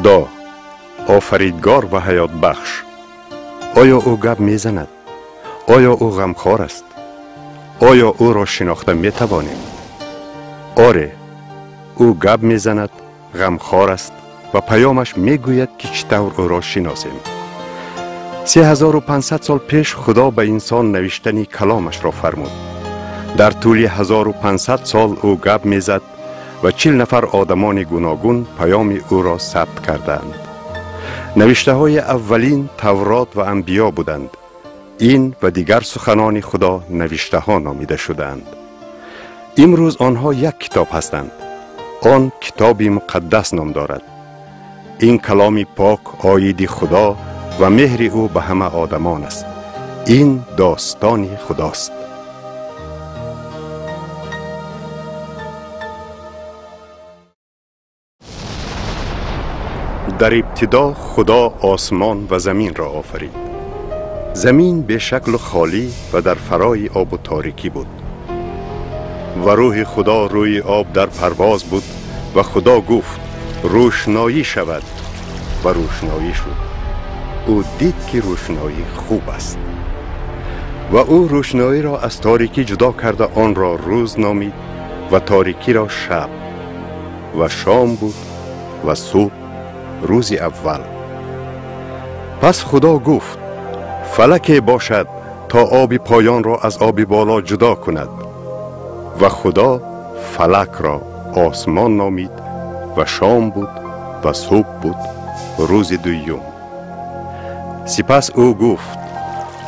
خدا آفریدگار و حیات بخش، آیا او گپ می زند؟ آیا او غمخوار است؟ آیا او را شناخته می توانیم؟ آره، او گپ می زند، غمخوار است و پیامش می گوید که چطور او را شناسیم. 3500 سال پیش خدا به انسان نوشتن کلامش را فرمود. در طول 1500 سال او گپ می زد و 40 نفر آدمان گوناگون پیام او را ثبت کردند. نوشته های اولین تورات و انبیا بودند. این و دیگر سخنان خدا نوشته ها نامیده شدند. امروز آنها یک کتاب هستند. آن کتاب مقدس نام دارد. این کلام پاک آیید خدا و مهر او به همه آدمان است. این داستان خداست. در ابتدا خدا آسمان و زمین را آفرید. زمین به شکل خالی و در فرای آب و تاریکی بود و روح خدا روی آب در پرواز بود و خدا گفت روشنایی شود و روشنایی شد. او دید که روشنایی خوب است و او روشنایی را از تاریکی جدا کرده آن را روز نامید و تاریکی را شب. و شام بود و صبح روز اول. پس خدا گفت فلک باشد تا آب پایان را از آب بالا جدا کند و خدا فلک را آسمان نامید و شام بود و صبح بود روز دوم. سپس او گفت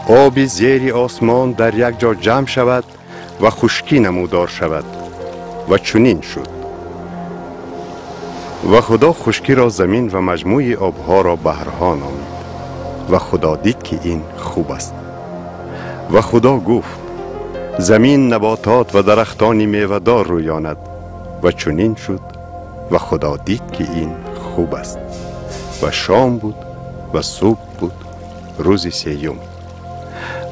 آب زیر آسمان در یک جا جمع شود و خشکی نمودار شود و چنین شد. و خدا خشکی را زمین و مجموع آبها را بحرها نامید و خدا دید که این خوب است. و خدا گفت زمین نباتات و درختان میوه‌دار رویاند و چنین شد. و خدا دید که این خوب است. و شام بود و صبح بود روز سیوم.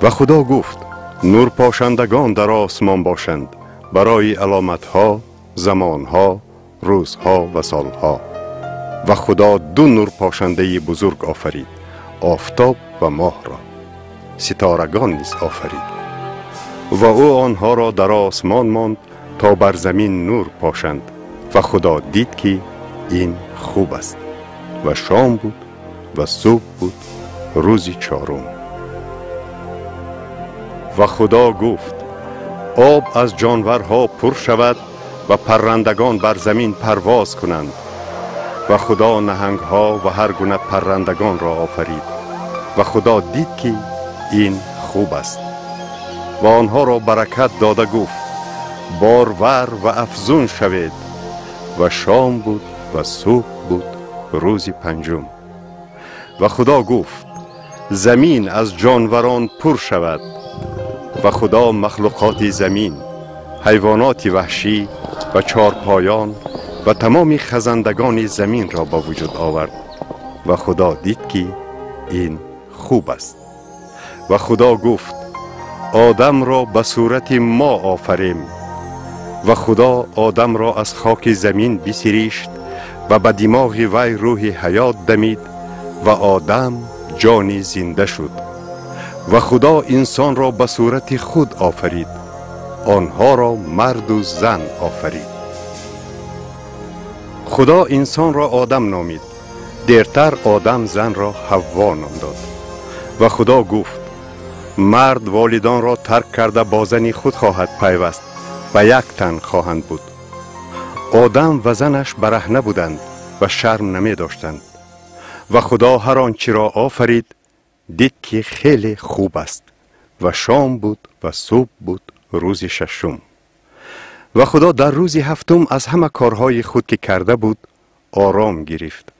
و خدا گفت نور پاشندگان در آسمان باشند برای علامتها، زمانها، روزها و سالها. و خدا 2 نور پاشنده بزرگ آفرید، آفتاب و ماه را. ستارگان نیز آفرید و او آنها را در آسمان ماند تا بر زمین نور پاشند. و خدا دید که این خوب است. و شام بود و صبح بود روز 4. و خدا گفت آب از جانورها پر شود و پرندگان بر زمین پرواز کنند. و خدا نهنگها و هر گونه پرندگان را آفرید و خدا دید که این خوب است. و آنها را برکت داده گفت بارور و افزون شوید. و شام بود و صبح بود روز 5. و خدا گفت زمین از جانوران پر شود. و خدا مخلوقات زمین، حیوانات وحشی و چارپایان و تمام خزندگان زمین را با وجود آورد. و خدا دید که این خوب است. و خدا گفت آدم را به صورت ما آفریم. و خدا آدم را از خاک زمین بسریشت و به دماغ وی روح حیات دمید و آدم جانی زنده شد. و خدا انسان را به صورت خود آفرید، آنها را مرد و زن آفرید. خدا انسان را آدم نامید، دیرتر آدم زن را حوا نام داد. و خدا گفت مرد والدان را ترک کرده با زن خود خواهد پیوست و یک تن خواهند بود. آدم و زنش برهنه بودند و شرم نمی داشتند. و خدا هر آنچه را آفرید دید که خیلی خوب است. و شام بود و صبح بود روز 6. و خدا در روز 7 از همه کارهای خود که کرده بود آرام گرفت.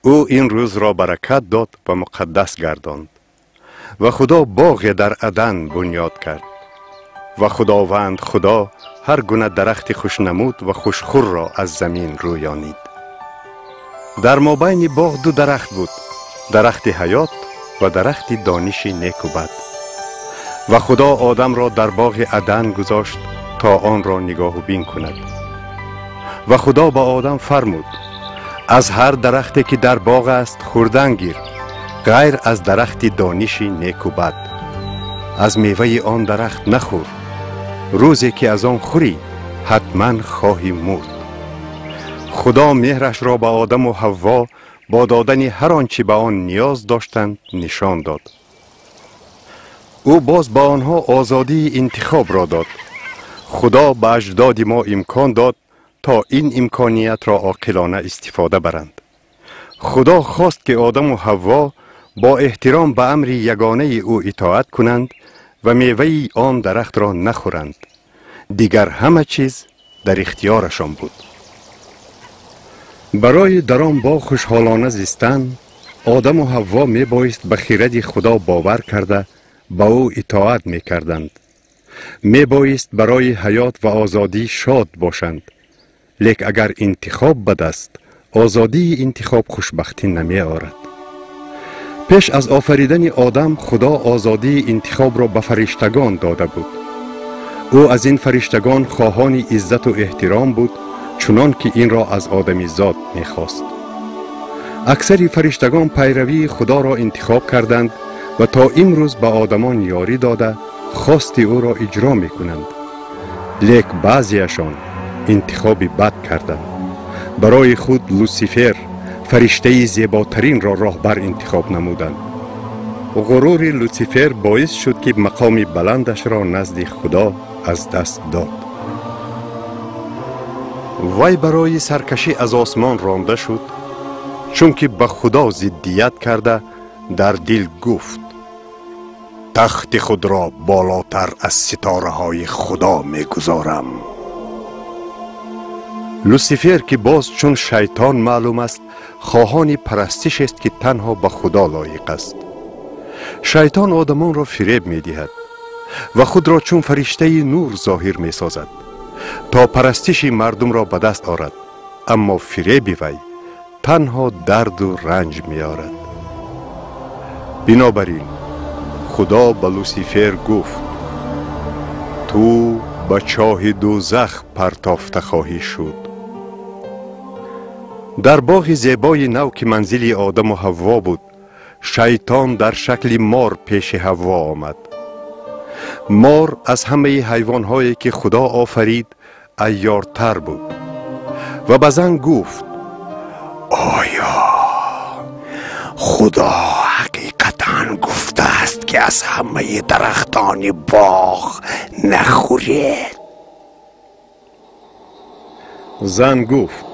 او این روز را برکت داد و مقدس گرداند. و خدا باغ در عدن بنیاد کرد. و خداوند خدا هر گونه درخت خوشنمود و خوشخور را از زمین رویانید. در مابین باغ 2 درخت بود، درخت حیات و درخت دانش نیک و بد. و خدا آدم را در باغ عدن گذاشت تا آن را نگاه و بین کند. و خدا با آدم فرمود از هر درختی که در باغ است خوردن گیر، غیر از درخت دانش نیک و بد. از میوه آن درخت نخور، روزی که از آن خوری حتما خواهی مرد. خدا مهرش را به آدم و حوا با دادن هر آنچه به آن نیاز داشتند نشان داد. او باز با آنها آزادی انتخاب را داد. خدا به اجداد ما امکان داد تا این امکانیت را عاقلانه استفاده برند. خدا خواست که آدم و حوا با احترام به امر یگانه او اطاعت کنند و میوه آن درخت را نخورند. دیگر همه چیز در اختیارشان بود. برای در آن باغ خوشحالانه زیستن، آدم و حوا می بایست به خرد خدا باور کرده با او اطاعت می کردند. می بایست برای حیات و آزادی شاد باشند. لیک اگر انتخاب بد است، آزادی انتخاب خوشبختی نمی آورد. پیش از آفریدن آدم خدا آزادی انتخاب را به فرشتگان داده بود. او از این فرشتگان خواهان عزت و احترام بود، چنان که این را از آدمی زاد می خواست. اکثر فرشتگان پیروی خدا را انتخاب کردند و تا امروز به آدمان یاری داده خواست او را اجرا می کنند. لیک بعضیشان انتخاب بد کردند. برای خود لوسیفر، فرشته زیباترین را راهبر انتخاب نمودند. غرور لوسیفر باعث شد که مقام بلندش را نزد خدا از دست داد. وی برای سرکشی از آسمان رانده شد، چون که به خدا ضدیت کرده در دل گفت: تخت خود را بالاتر از ستاره های خدا می گذارم. لوسیفر که باز چون شیطان معلوم است، خواهان پرستش است که تنها به خدا لایق است. شیطان آدمان را فریب می دهد و خود را چون فرشته نور ظاهر می سازد تا پرستش مردم را به دست آورد، اما فریب وی تنها درد و رنج می آورد. بنابراین خدا به لوسیفر گفت: تو به چاه دوزخ پرتافته خواهی شد. در باغ زیبای نو که منزل آدم و حوا بود، شیطان در شکل مار پیش حوا آمد. مار از همه حیوانهایی که خدا آفرید عیارتر بود و به زن گفت: آیا خدا حقیقتاً گفته است که از همه درختان باغ نخورید؟ زن گفت: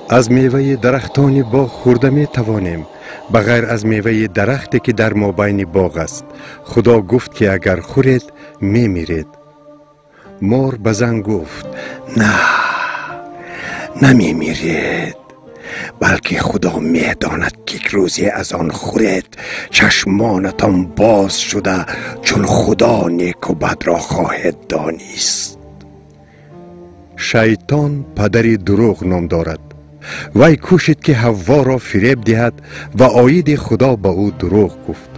از میوه درختان باغ خورده می توانیم، بغیر از میوه درختی که در مابین باغ است. خدا گفت که اگر خورید می میرید. مار به زن گفت: نه، نمی میرید، بلکه خدا می داند که روزی از آن خورید چشمانتان باز شده، چون خدا نیک و بد را خواهد دانست. شیطان پدری دروغ نام دارد. وی کوشید که حوا را فریب دهد و آید خدا به او دروغ گفت.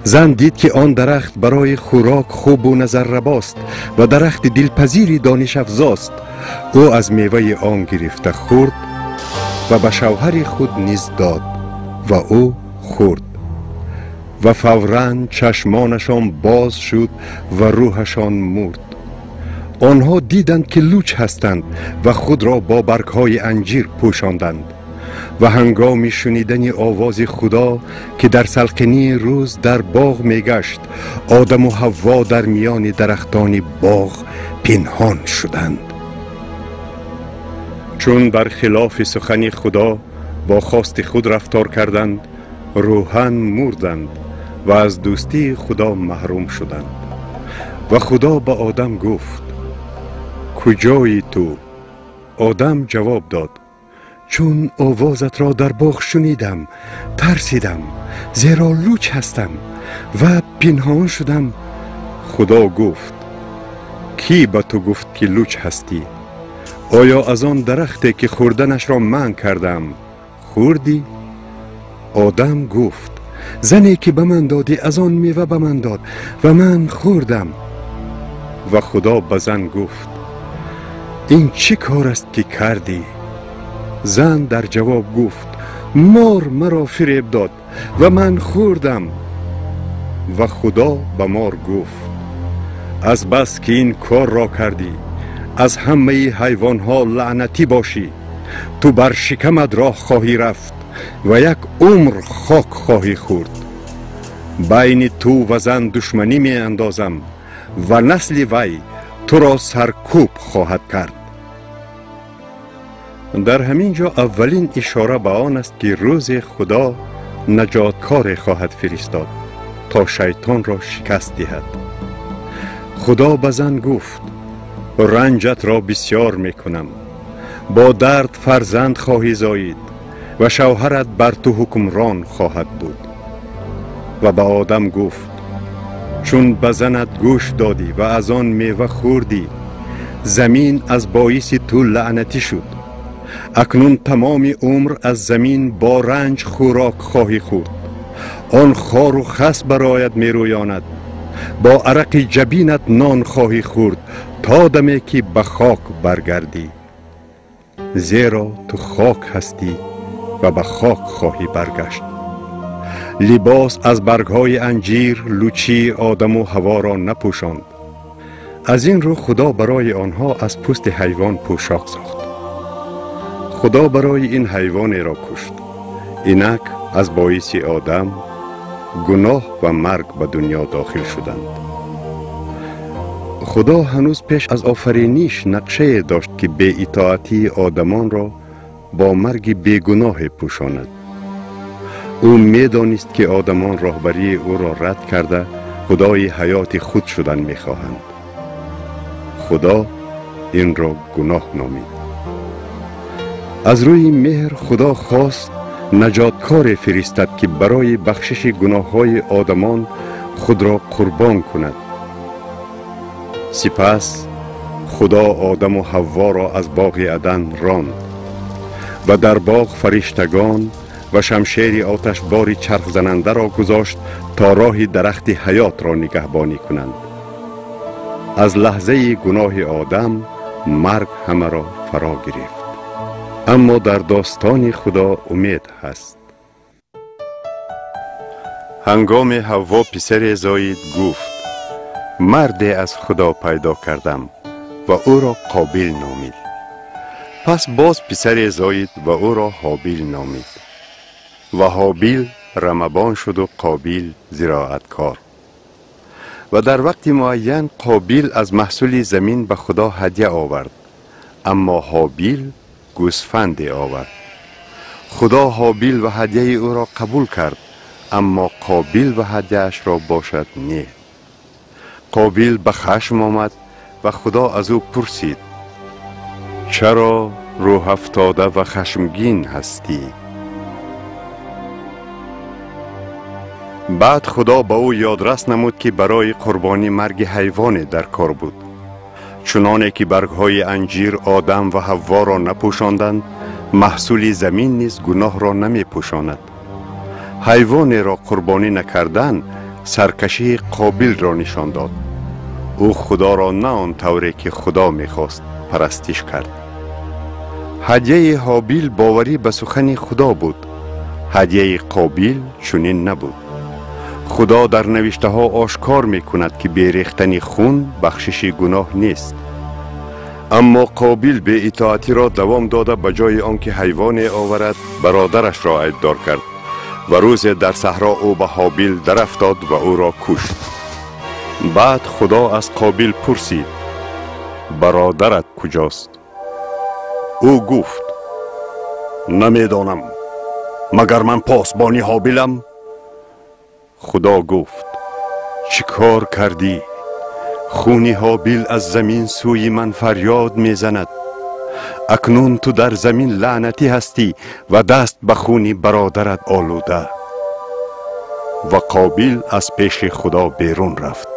زن دید که آن درخت برای خوراک خوب و نظر رباست و درخت دلپذیری دانش افزاست. او از میوه آن گرفته خورد و به شوهر خود نیز داد و او خورد و فوراً چشمانشان باز شد و روحشان مرد. آنها دیدند که لوچ هستند و خود را با برگ‌های انجیر پوشاندند و هنگام شنیدن آواز خدا که در سلقنی روز در باغ میگشت، آدم و حوا در میان درختان باغ پنهان شدند. چون برخلاف سخن خدا با خواست خود رفتار کردند، روحاً مردند و از دوستی خدا محروم شدند. و خدا به آدم گفت: کجایی تو؟ آدم جواب داد: چون آوازت را در باغ شنیدم ترسیدم، زیرا لوچ هستم و پنهان شدم. خدا گفت: کی به تو گفت که لوچ هستی؟ آیا از آن درختی که خوردنش را منع کردم خوردی؟ آدم گفت: زنی که به من دادی از آن میوه به من داد و من خوردم. و خدا به زن گفت: این چه کار است که کردی؟ زن در جواب گفت مار مرا فریب داد و من خوردم. و خدا به مار گفت از بس که این کار را کردی از همه حیوان ها لعنتی باشی. تو بر شکمت راه خواهی رفت و یک عمر خاک خواهی خورد. بین تو و زن دشمنی می اندازم و نسل وی تو را سرکوب خواهد کرد. در همین جا اولین اشاره به آن است که روز خدا نجاتکار خواهد فرستاد تا شیطان را شکست دهد. خدا به زن گفت رنجت را بسیار می کنم، با درد فرزند خواهی زایید و شوهرت بر تو حکمران خواهد بود. و به آدم گفت چون به زنت گوش دادی و از آن میوه خوردی زمین از باعث تو لعنتی شد. اکنون تمام عمر از زمین با رنج خوراک خواهی خورد. آن خار و خس برایت می رویاند. با عرق جبینت نان خواهی خورد تا دمی که به خاک برگردی. زیرا تو خاک هستی و به خاک خواهی برگشت. لباس از برگهای انجیر لوچی آدم و حوا را نپوشاند. از این رو خدا برای آنها از پوست حیوان پوشاک ساخت. خدا برای این حیوان را کشت. اینک از باعث آدم گناه و مرگ به دنیا داخل شدند. خدا هنوز پیش از آفرینیش نقشه داشت که بی اطاعتی آدمان را با مرگ بیگناه پوشاند. او میدانست که آدمان راهبری او را رد کرده خدای حیات خود شدن میخواهند. خدا این را گناه نامید. از روی مهر خدا خواست نجاتکار فرستد که برای بخشش گناه های آدمان خود را قربان کند. سپس خدا آدم و حوا را از باغ عدن راند و در باغ فرشتگان و شمشیر آتشباری چرخ زننده را گذاشت تا راه درخت حیات را نگهبانی کنند. از لحظه گناه آدم مرگ همه را فرا گرفت. اما در داستان خدا امید هست. هنگام حوا پسر زاید گفت مردی از خدا پیدا کردم و او را قابیل نامید. پس باز پسر زاید و او را حابیل نامید. و حابیل رمبان شد و قابیل زراعتکار. و در وقت معین قابیل از محصول زمین به خدا هدیه آورد، اما حابیل گوسفند آورد. خدا حابیل و هدیه او را قبول کرد، اما قابیل و هدیه‌اش را باشد نه. قابیل به خشم آمد و خدا از او پرسید چرا روح افتاده و خشمگین هستی؟ بعد خدا به او یادرس نمود که برای قربانی مرگ حیوان در کار بود. چنانه که برگهای انجیر آدم و حوا را نپوشاندند، محصول زمین نیز گناه را نمی پوشاند. حیوان را قربانی نکردن سرکشی قابیل را نشان داد. او خدا را نه آن طوری که خدا می‌خواست پرستش کرد. هدیه حابیل باوری به سخن خدا بود، هدیه قابیل چنین نبود. خدا در نوشته ها آشکار می کند که بی ریختن خون بخشش گناه نیست. اما قابیل به اطاعتی را دوام داده به جای آنکه حیوان آورد برادرش را عیبدار کرد و روز در صحرا او به حابیل در افتاد و او را کشت. بعد خدا از قابیل پرسید برادرت کجاست؟ او گفت نمیدانم، مگر من پاسبانی حابیلم؟ خدا گفت چه کار کردی؟ خون حابیل از زمین سوی من فریاد میزند. اکنون تو در زمین لعنتی هستی و دست به خون برادرت آلوده. و قابیل از پیش خدا بیرون رفت.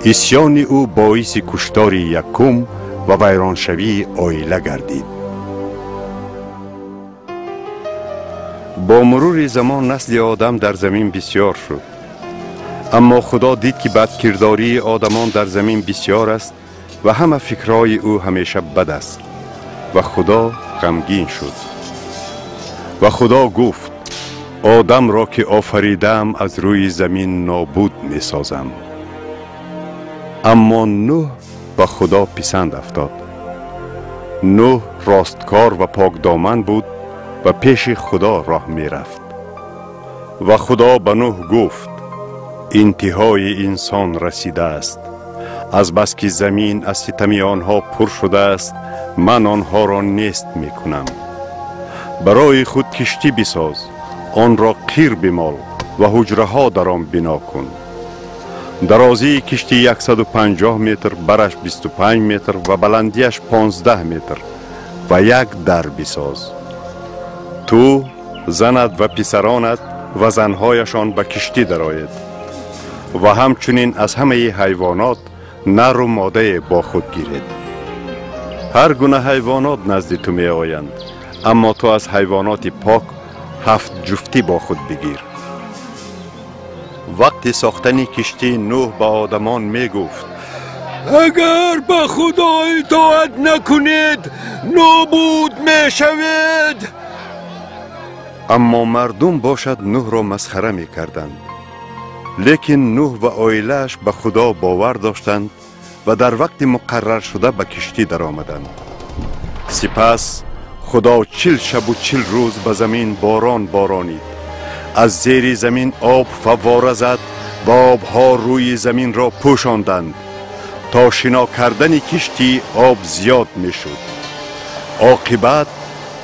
عصیان او باعث کشتار یکم و ویرانشوی عائله گردید. با مرور زمان نسل آدم در زمین بسیار شد. اما خدا دید که بدکرداری آدمان در زمین بسیار است و همه فکرهای او همیشه بد است. و خدا غمگین شد. و خدا گفت آدم را که آفریدم از روی زمین نابود می سازم. اما نوح به خدا پسند افتاد. نوح راستکار و پاک دامن بود و پیش خدا راه می رفت. و خدا به نوح گفت انتهای انسان رسیده است. از بس که زمین از ستم آنها پر شده است، من آنها را نیست می کنم. برای خود کشتی بساز، آن را قیر بمال و حجره ها در آن بنا کن. درازی کشتی 150 متر، برش 25 متر و بلندیش 15 متر و یک در بساز. تو، زنت و پسرانت و زنهایشان به کشتی درآید و همچنین از همه حیوانات نر و ماده با خود گیرید. هر گونه حیوانات نزد تو می آیند، اما تو از حیوانات پاک 7 جفتی با خود بگیر. وقتی ساختن کشتی نوح به آدمان می گفت اگر به خدا اطاعت نکنید نابود می شوید. اما مردم باشد نوح را مسخره می کردند. لیکن نوح و عائله‌اش به خدا باور داشتند و در وقت مقرر شده به کشتی در آمدند. سپس خدا 40 شب و 40 روز به زمین باران بارانید. از زیر زمین آب فواره زد و آبها روی زمین را پوشاندند تا شنا کردن کشتی آب زیاد می شد. عاقبت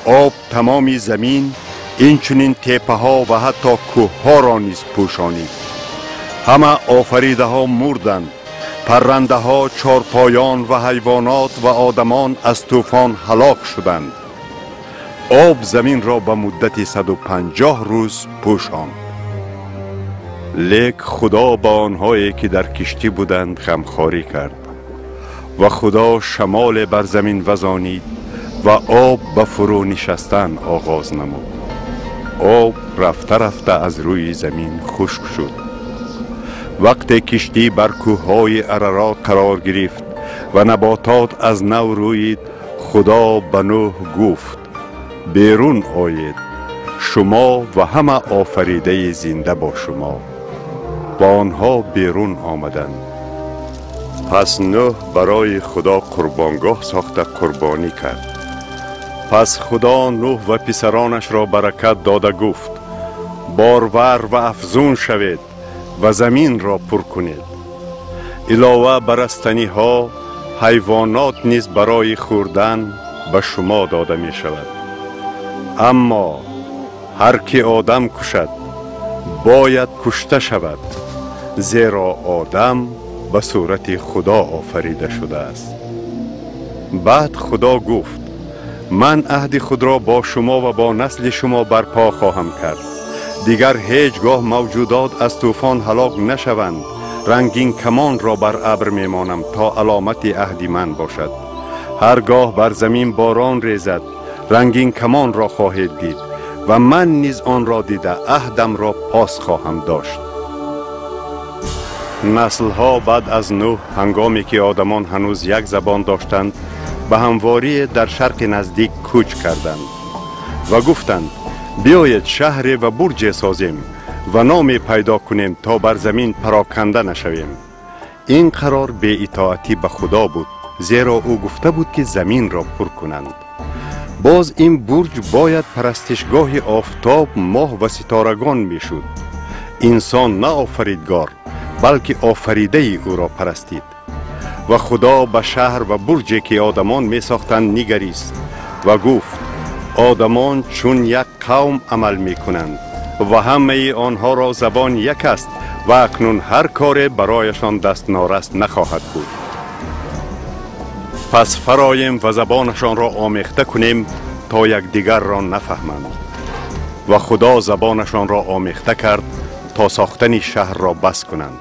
آب تمام زمین، اینچنین تپه ها و حتی کوه ها را نیز پوشانید. همه آفریده ها مردند. پرنده ها، چارپایان و حیوانات و آدمان از طوفان هلاک شدند. آب زمین را به مدت 150 روز پوشاند. لیک خدا با آنهایی که در کشتی بودند غمخواری کرد و خدا شمال بر زمین وزانید و آب به فرو نشستن آغاز نمود. آب رفته رفته از روی زمین خشک شد. وقتی کشتی بر کوههای ارارات قرار گرفت و نباتات از نو رویید، خدا به نوح گفت بیرون آیید، شما و همه آفریده زنده با شما. با آنها بیرون آمدند. پس نوح برای خدا قربانگاه ساخته قربانی کرد. پس خدا نوح و پسرانش را برکت داده گفت بارور و افزون شوید و زمین را پر کنید. علاوه بر رستنی ها، حیوانات نیز برای خوردن به شما داده می شود. اما هر که آدم کشد باید کشته شود، زیرا آدم به صورت خدا آفریده شده است. بعد خدا گفت من عهد خود را با شما و با نسل شما برپا خواهم کرد. دیگر هیچگاه موجودات از طوفان هلاک نشوند. رنگین کمان را بر ابر میمانم تا علامت عهد من باشد. هرگاه بر زمین باران ریزد رنگین کمان را خواهید دید و من نیز آن را دیده عهدم را پاس خواهم داشت. نسلها بعد از نوح، هنگامی که آدمان هنوز یک زبان داشتند، به همواری در شرق نزدیک کوچ کردند و گفتند بیایید شهر و برج سازیم و نامی پیدا کنیم تا بر زمین پراکنده نشویم. این قرار بی اطاعتی به خدا بود، زیرا او گفته بود که زمین را پر کنند. باز این برج باید پرستشگاه آفتاب، ماه و ستارگان می شد. انسان نه آفریدگار بلکه آفریده او را پرستید. و خدا به شهر و برجی که آدمان می ساختند نگریست و گفت آدمان چون یک قوم عمل می کنند و همه آنها را زبان یک است و اکنون هر کار برایشان دست نارست نخواهد بود. پس فرایم و زبانشان را آمیخته کنیم تا یکدیگر را نفهمند. و خدا زبانشان را آمیخته کرد تا ساختن شهر را بس کنند.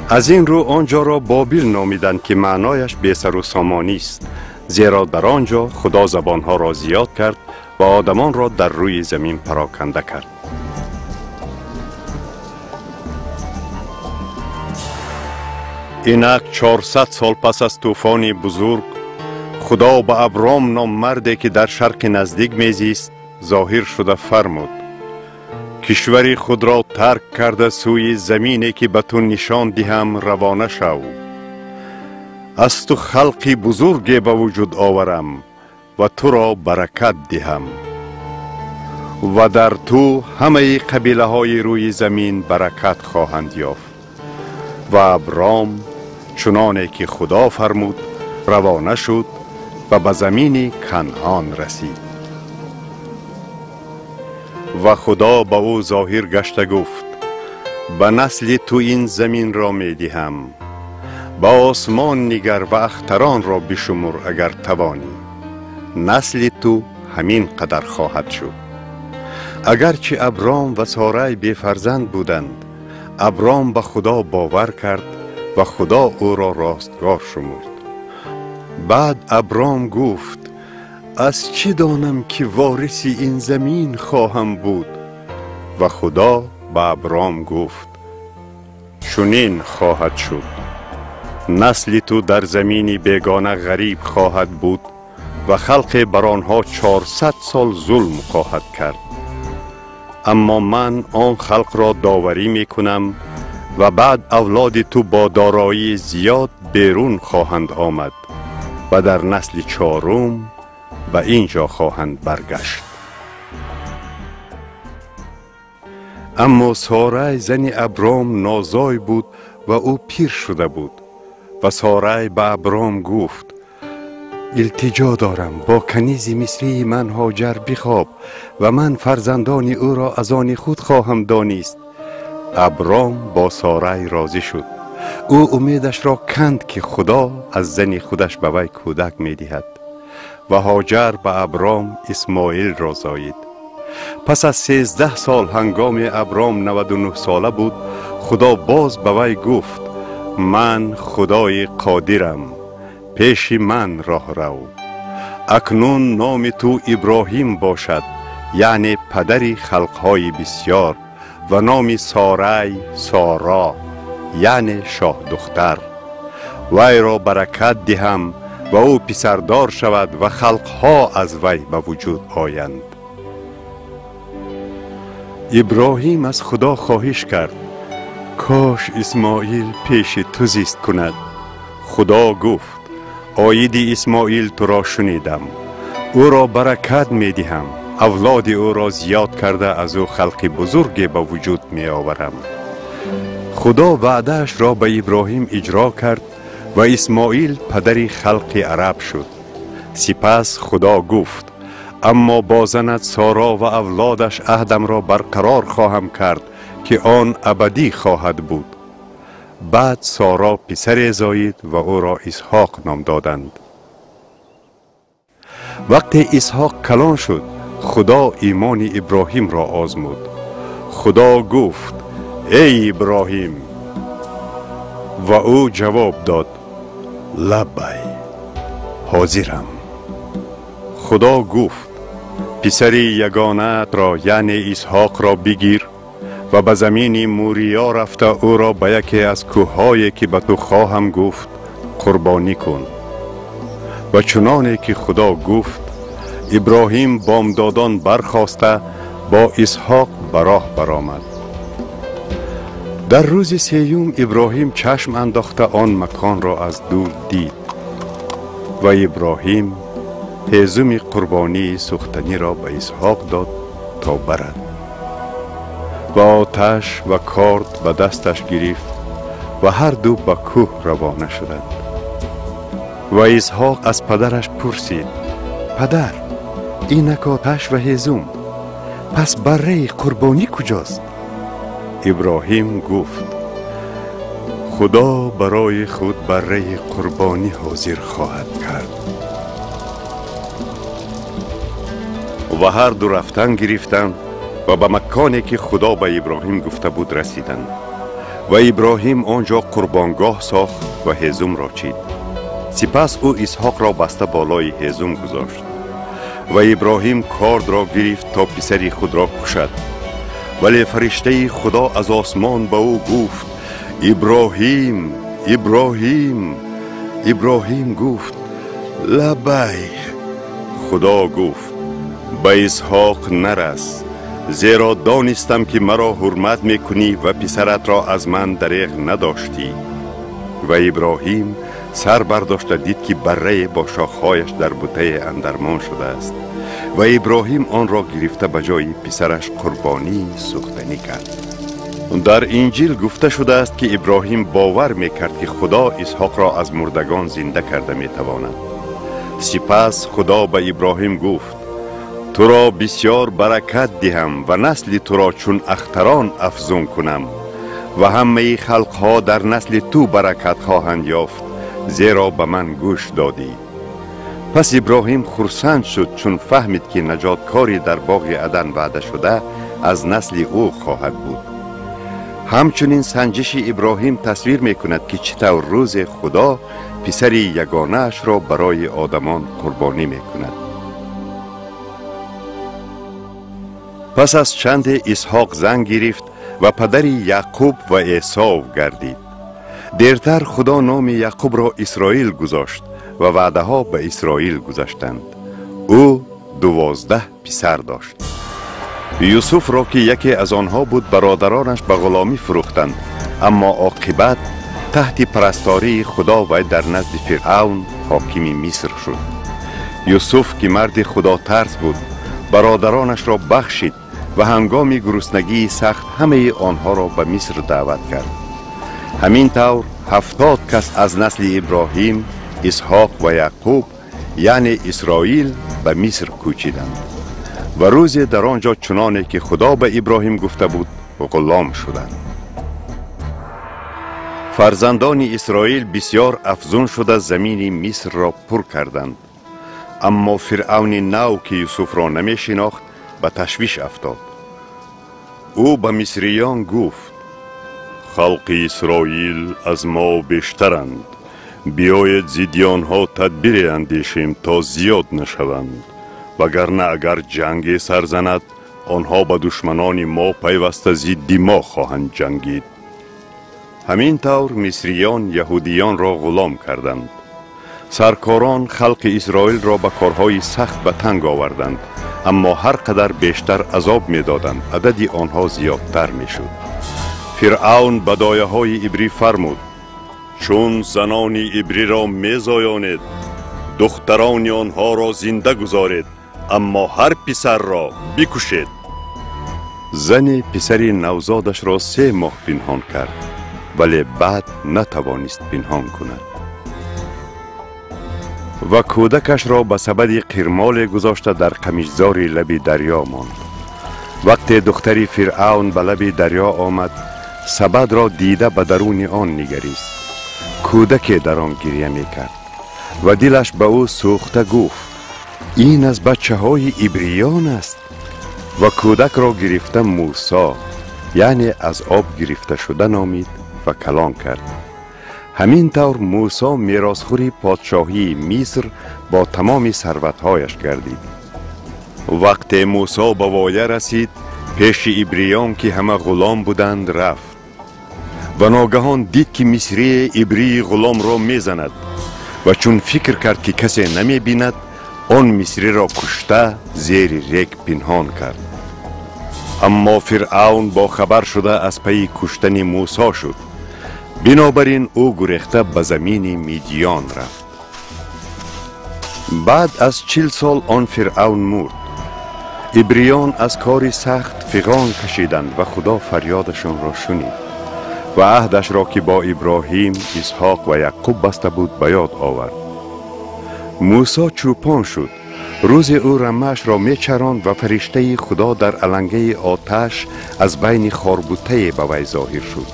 از این رو آنجا را بابل نامیدند که معنایش بی سر و سامانی است، زیرا در آنجا خدا زبانها را زیاد کرد و آدمان را در روی زمین پراکنده کرد. اینک 400 سال پس از طوفان بزرگ، خدا به ابرام نام مردی که در شرق نزدیک میزیست ظاهر شده فرمود: کشوری خود را ترک کرده سوی زمینی که به تو نشان دهم روانه شو. از تو خلقی بزرگی به وجود آورم و تو را برکت دهم و در تو همه قبیله های روی زمین برکت خواهند یافت. و ابرام چنانه که خدا فرمود روانه شد و به زمین کنعان رسید. و خدا به او ظاهر گشته گفت: به نسل تو این زمین را می دهم. به آسمان نگر و اختران را بشمر اگر توانی. نسل تو همین قدر خواهد شد. اگرچه ابرام و سارای بی فرزند بودند، ابرام به خدا باور کرد و خدا او را راستگار شمرد. بعد ابرام گفت: از چه دانم که وارث این زمین خواهم بود؟ و خدا به ابرام گفت: چنین خواهد شد. نسل تو در زمینی بیگانه غریب خواهد بود و خلق بر آنها 400 سال ظلم خواهد کرد. اما من آن خلق را داوری می کنم و بعد اولاد تو با دارایی زیاد بیرون خواهند آمد و در نسل 4 به اینجا خواهند برگشت. اما سارای زن ابرام نازای بود و او پیر شده بود. و سارای به ابرام گفت: التجا دارم با کنیز مصری من هاجر بخواب و من فرزندان او را از آن خود خواهم دانست. ابرام با سارای راضی شد. او امیدش را کند که خدا از زن خودش به وی کودک می دهد. و هاجر به ابرام اسماعیل را زایید. پس از 13 سال هنگام ابرام 99 ساله بود، خدا باز به وی گفت: من خدای قادرم، پیش من راه رو. اکنون نام تو ابراهیم باشد، یعنی پدری خلقهای بسیار، و نام سارای سارا، یعنی شاه دختر. وی را برکت دهم و او پسردار شود و خلقها از وی به وجود آیند. ابراهیم از خدا خواهش کرد: کاش اسماعیل پیش تو زیست کند. خدا گفت: آید اسماعیل تو را شنیدم، او را برکت می دهم، اولاد او را زیاد کرده از او خلق بزرگی به وجود می آورم. خدا وعدهش را به ابراهیم اجرا کرد و اسماعیل پدری خلق عرب شد. سپس خدا گفت: اما با زنت سارا و اولادش عهدم را برقرار خواهم کرد که آن ابدی خواهد بود. بعد سارا پسری زایید و او را اسحاق نام دادند. وقتی اسحاق کلان شد، خدا ایمان ابراهیم را آزمود. خدا گفت: ای ابراهیم. و او جواب داد: لبی، حاضرم. خدا گفت: پسری یگانت را یعنی اسحاق را بگیر و به زمین موریا رفته او را به یکی از کوههایی که به تو خواهم گفت قربانی کن. و چنانه که خدا گفت، ابراهیم بامدادان برخاسته با اسحاق به راه برآمد. در روز سیوم ابراهیم چشم انداخته آن مکان را از دور دید و ابراهیم هیزم قربانی سوختنی را به اسحاق داد تا برد. و آتش و کارد به دستش گرفت و هر دو به کوه روانه شدند. و اسحاق از پدرش پرسید: پدر، اینک آتش و هیزم، پس بره قربانی کجاست؟ ابراهیم گفت: خدا برای خود بره قربانی حاضر خواهد کرد. و هر دو رفتن گرفتند و به مکانی که خدا به ابراهیم گفته بود رسیدند. و ابراهیم آنجا قربانگاه ساخت و هیزم را چید. سپس او اسحاق را بسته بالای هیزم گذاشت. و ابراهیم کارد را گرفت تا پسری خود را کشد. ولی فرشته خدا از آسمان به او گفت: ابراهیم، ابراهیم. ابراهیم گفت: لبی. خدا گفت به اسحاق نرس، زیرا دانستم که مرا حرمت میکنی و پسرت را از من دریغ نداشتی. و ابراهیم سر برداشت دید که بره با شاخهایش در بوته اندرمان شده است و ابراهیم آن را گرفته به جای پسرش قربانی سوختنی کرد. در انجیل گفته شده است که ابراهیم باور میکرد که خدا اسحاق را از مردگان زنده کرده میتواند. سپس خدا به ابراهیم گفت تو را بسیار برکت دهم و نسل تو را چون اختران افزون کنم و همه خلقها در نسل تو برکت خواهند یافت، زیرا به من گوش دادی. پس ابراهیم خرسند شد چون فهمید که نجاتکاری در باغ عدن وعده شده از نسل او خواهد بود. همچنین سنجش ابراهیم تصویر می کند که چطور روز خدا پسر یگانه اش را برای آدمان قربانی می کند. پس از چند اسحاق زن گرفت و پدر یعقوب و عیسی گردید. دیرتر خدا نام یعقوب را اسرائیل گذاشت و وعده ها به اسرائیل گذاشتند. او 12 پسر داشت. یوسف را که یکی از آنها بود برادرانش به غلامی فروختند، اما عاقبت تحت پرستاری خدا و در نزد فرعون حاکم مصر شد. یوسف که مرد خدا ترس بود برادرانش را بخشید و هنگام گرسنگی سخت همه آنها را به مصر دعوت کرد. همین طور 70 کس از نسل ابراهیم، اسحاق و یعقوب یعنی اسرائیل به مصر کوچیدند و روز در آنجا چنانه که خدا به ابراهیم گفته بود غلام شدند. فرزندان اسرائیل بسیار افزون شده زمین مصر را پر کردند، اما فرعون نو که یوسف را نمی شناخت به تشویش افتاد. او به مصریان گفت خلق اسرائیل از ما بیشترند، بیاید زیدیان ها تدبیر اندیشیم تا زیاد نشوند، وگرنه اگر جنگی سر زند آنها به دشمنان ما پیوسته ضد ما خواهند جنگید. همین طور مصریان یهودیان را غلام کردند. سرکاران خلق اسرائیل را به کارهای سخت به تنگ آوردند، اما هر قدر بیشتر عذاب می دادند عدد آنها زیادتر می شد. فرعون به دایه های عبری فرمود چون زنان عبری را می زایانید دختران آنها را زنده گذارید، اما هر پسر را بکشید. زن پسر نوزادش را 3 ماه پنهان کرد، ولی بعد نتوانست پنهان کند و کودکش را به سبد قرمال گذاشته در قمیشزار لب دریا ماند. وقتی دختر فرعون به لب دریا آمد سبد را دیده به درون آن نگریست. کودک در آن گریه می کرد و دلش به او سوخته گفت این از بچه های عبریان است و کودک را گرفته موسی یعنی از آب گرفته شده نامید و کلان کرد. همین طور موسی میراثخوری پادشاهی مصر با تمام ثروت‌هایش گردید. وقتی موسی به وایه رسید پیش عبریان که همه غلام بودند رفت و ناگهان دید که مصری عبری غلام را میزند و چون فکر کرد که کسی نمی بیند آن مصری را کشته زیر ریگ پنهان کرد. اما فرعون با خبر شده از پی کشتن موسی شد، بنابراین او گریخته به زمین میدیان رفت. بعد از 40 سال آن فرعون مرد. عبریان از کار سخت فغان کشیدند و خدا فریادشان را شنید و عهدش را که با ابراهیم، اسحاق و یعقوب بسته بود به یاد آورد. موسی چوپان شد. روز او رمه‌اش را میچراند و فرشته خدا در علنگه آتش از بین خاربوته به وی ظاهر شد.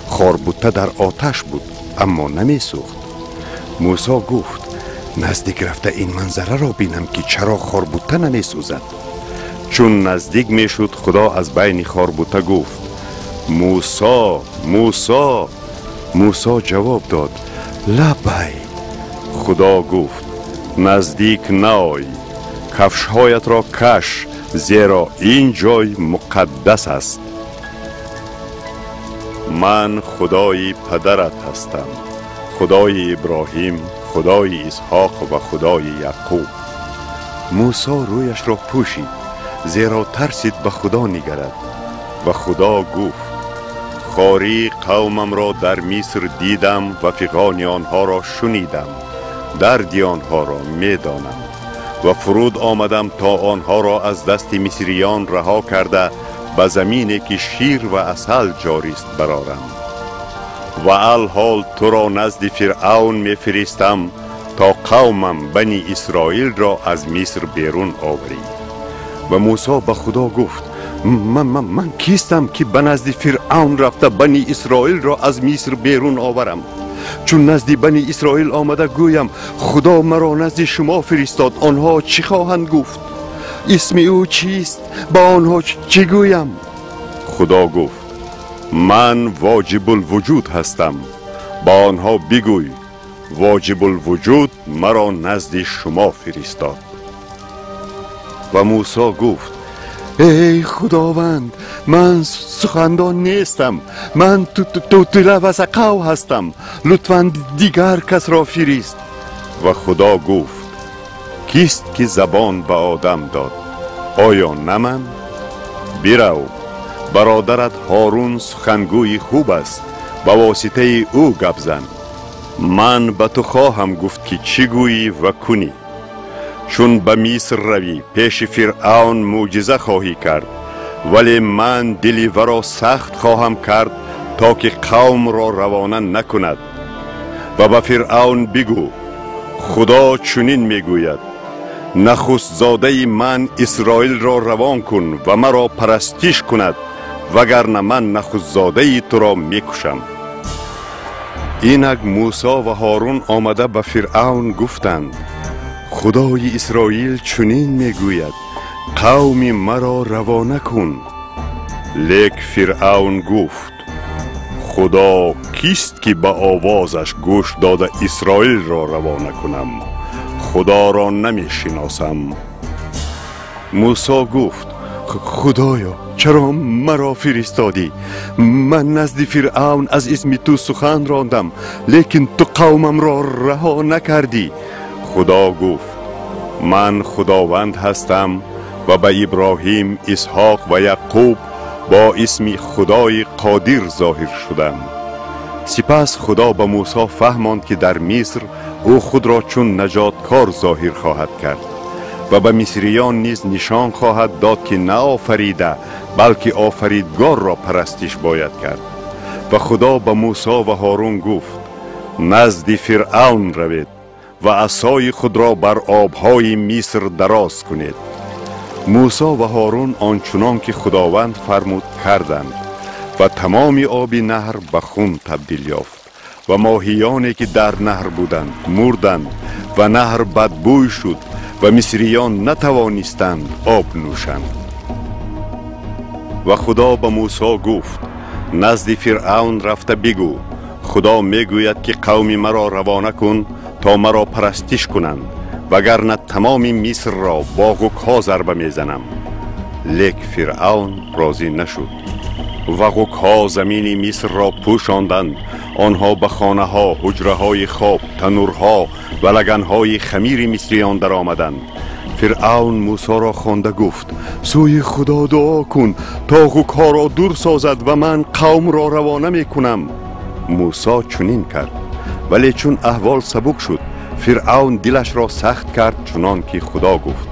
خاربوته در آتش بود اما نمی سوخت. موسی گفت نزدیک رفته این منظره را بینم که چرا خاربوته نمی سوزد. چون نزدیک می شد خدا از بین خاربوته گفت موسی موسی. موسی جواب داد لبی. خدا گفت نزدیک نای، کفشهایت را کش، زیرا این جای مقدس است. من خدای پدرت هستم، خدای ابراهیم، خدای اسحاق و خدای یعقوب. موسی رویش را پوشید زیرا ترسید به خدا نگرد. و خدا گفت خواری قومم را در مصر دیدم و فغان آنها را شنیدم، درد آنها را می دانم و فرود آمدم تا آنها را از دست مصریان رها کرده به زمینی که شیر و عسل جاری است برارم. و الحال تو را نزد فرعون می فرستم تا قومم بنی اسرائیل را از مصر بیرون آوری. و موسی به خدا گفت من کیستم که به نزد فرعون رفته بنی اسرائیل را از مصر بیرون آورم؟ چون نزد بنی اسرائیل آمده گویم خدا مرا نزد شما فرستاد، آنها چی خواهند گفت؟ اسم او چیست؟ با آنها چی گویم؟ خدا گفت من واجب الوجود هستم، با آنها بگوی واجب الوجود مرا نزد شما فرستاد. و موسی گفت ای خداوند، من سخندان نیستم، من تو لوز قو هستم، لطفاً دیگر کس را فرست. و خدا گفت کیست که زبان به آدم داد؟ آیا نه من؟ برو، برادرت هارون سخنگوی خوب است، به واسطه او گپ زن. من به تو خواهم گفت که چی گویی و کنی. چون به مصر روی پیش فرعون معجزه خواهی کرد، ولی من دل ورا سخت خواهم کرد تا که قوم را روانه نکند. و به فرعون بگو خدا چنین میگوید نخست زاده من اسرائیل را روان کن و مرا پرستش کند، وگرنه من نخست زاده تو را میکشم. اینک موسی و هارون آمده به فرعون گفتند خدای اسرائیل چنین میگوید قوم مرا روانه کن. لیک فرعون گفت خدا کیست که به آوازش گوش داده اسرائیل را روانه کنم؟ خدا را نمی شناسم. موسی گفت خدایا چرا مرا فرستادی؟ من نزد فرعون از اسم تو سخن راندم، لیکن تو قومم را رها نکردی. خدا گفت من خداوند هستم و به ابراهیم، اسحاق و یعقوب با اسم خدای قادر ظاهر شدم. سپس خدا به موسی فهماند که در مصر او خود را چون نجاتکار ظاهر خواهد کرد و به مصریان نیز نشان خواهد داد که نه آفریده بلکه آفریدگار را پرستش باید کرد. و خدا به موسی و هارون گفت نزد فرعون روید و عصای خود را بر آبهای مصر دراز کنید. موسی و هارون آنچنان که خداوند فرمود کردند و تمام آب نهر به خون تبدیل یافت و ماهیانی که در نهر بودند مردند و نهر بدبوی شد و مصریان نتوانستند آب نوشند. و خدا به موسی گفت نزد فرعون رفته بگو خدا میگوید که قوم مرا روانه کن تا مرا پرستش کنند، وگرنه تمام مصر را با غوک‌ها ضربه میزنم. لیک فرعون راضی نشد و غوک‌ها زمین مصر را پوشاندند. آنها به خانه ها، حجره های خواب، تنورها و لگنهای خمیر مصریان در آمدند. فرعون موسی را خوانده گفت سوی خدا دعا کن تا غوک‌ها را دور سازد و من قوم را روانه می کنم. موسی چنین کرد، ولی چون احوال سبک شد فرعون دلش را سخت کرد چنان که خدا گفت.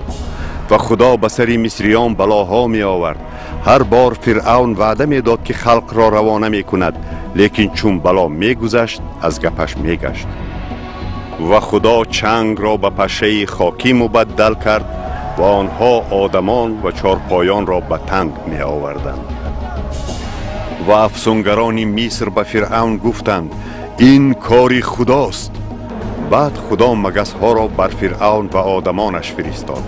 و خدا به سر مصریان بلاها می آورد. هر بار فرعون وعده می داد که خلق را روانه می کند، لیکن چون بلا می گذشت از گپش می گشت. و خدا چنگ را به پشه خاکی مبدل کرد و آنها آدمان و چارپایان را به تنگ می آوردند. و افسونگران مصر به فرعون گفتند این کاری خداست. بعد خدا مگس ها را بر فرعون و آدمانش فرستاد.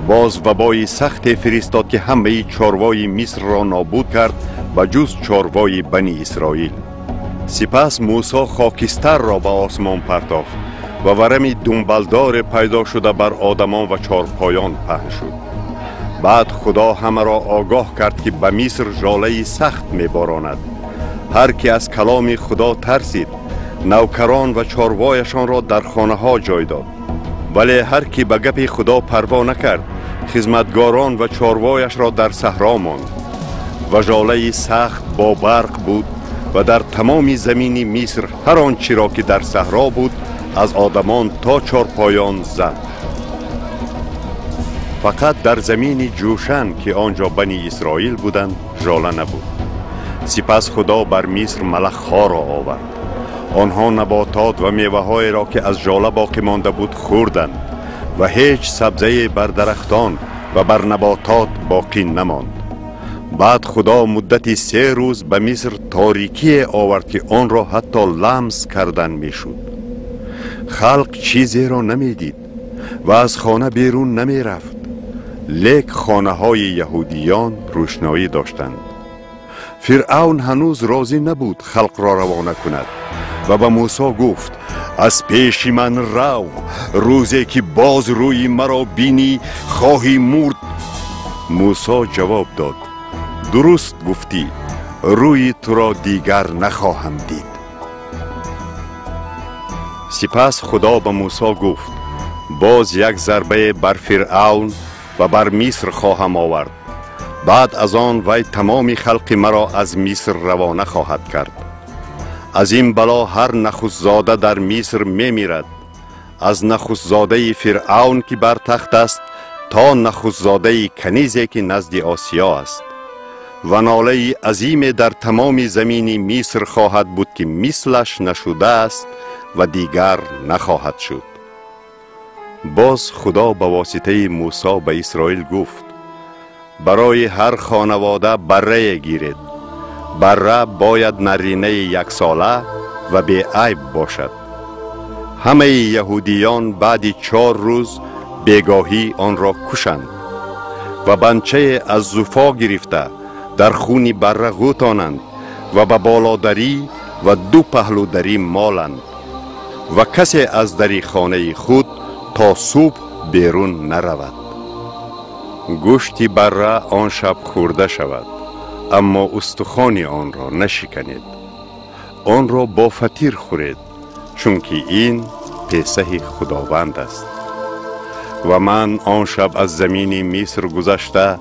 باز وبای سخت فرستاد که همه چاروای مصر را نابود کرد و جز چاروای بنی اسرائیل. سپس موسی خاکستر را به آسمان پرتافت و ورم دنبالدار پیدا شده بر آدمان و چارپایان پهن شد. بعد خدا همه را آگاه کرد که به مصر ژاله سخت می باراند. هر که از کلام خدا ترسید نوکران و چاروایشان را در خانه ها جای داد. ولی هر کی به گپ خدا پروا نکرد، خدمتگاران و چاروایش را در صحرا ماند. و ژاله سخت با برق بود و در تمام زمین مصر هر آنچه را که در صحرا بود از آدمان تا چارپایان زد. فقط در زمین جوشن که آنجا بنی اسرائیل بودند ژاله نبود. سپس خدا بر مصر ملخ‌ها را آورد. آنها نباتات و میوه‌های را که از ژاله باقی مانده بود خوردند و هیچ سبزه بر درختان و بر نباتات باقی نماند. بعد خدا مدتی 3 روز به مصر تاریکی آورد که آن را حتی لمس کردن میشد. خلق چیزی را نمیدید و از خانه بیرون نمی رفت. لیک خانه های یهودیان روشنایی داشتند. فرعون هنوز راضی نبود خلق را روانه کند و به موسی گفت: از پیش من رو، روزی که باز روی مرا بینی خواهی مرد. موسی جواب داد: درست گفتی، روی تو را دیگر نخواهم دید. سپس خدا به موسی گفت: باز یک ضربه بر فرعون و بر مصر خواهم آورد. بعد از آن وی تمام خلق مرا از مصر روانه خواهد کرد. از این بلا هر نخست‌زاده در مصر می میرد، از نخست‌زاده فرعون که بر تخت است تا نخست‌زاده کنیزی که نزد آسیا است. و ناله عظیم در تمام زمین مصر خواهد بود که مثلش نشده است و دیگر نخواهد شد. باز خدا به واسطه موسی به اسرائیل گفت: برای هر خانواده بره گیرید. بره باید نرینه 1 ساله و بی عیب باشد. همه یهودیان بعد 4 روز بیگاهی آن را کشند و بنچه از زوفا گرفته در خون بره غوتانند و به بالادری و 2 پهلودری مالند و کسی از دری خانه خود تا صبح بیرون نرود. گوشت بره آن شب خورده شود، اما استخوان آن را نشکنید. آن را با فطیر خورید، چون که این پیسه خداوند است. و من آن شب از زمین مصر گذشته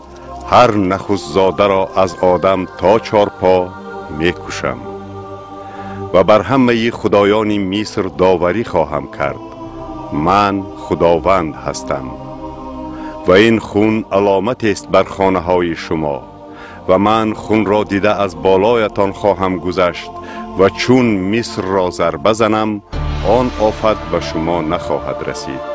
هر نخست‌زاده را از آدم تا 4 پا می کشم و بر همه خدایان مصر داوری خواهم کرد. من خداوند هستم. و این خون علامت است بر خانه های شما و من خون را دیده از بالایتان خواهم گذشت و چون مصر را ضربه زنم آن آفت به شما نخواهد رسید.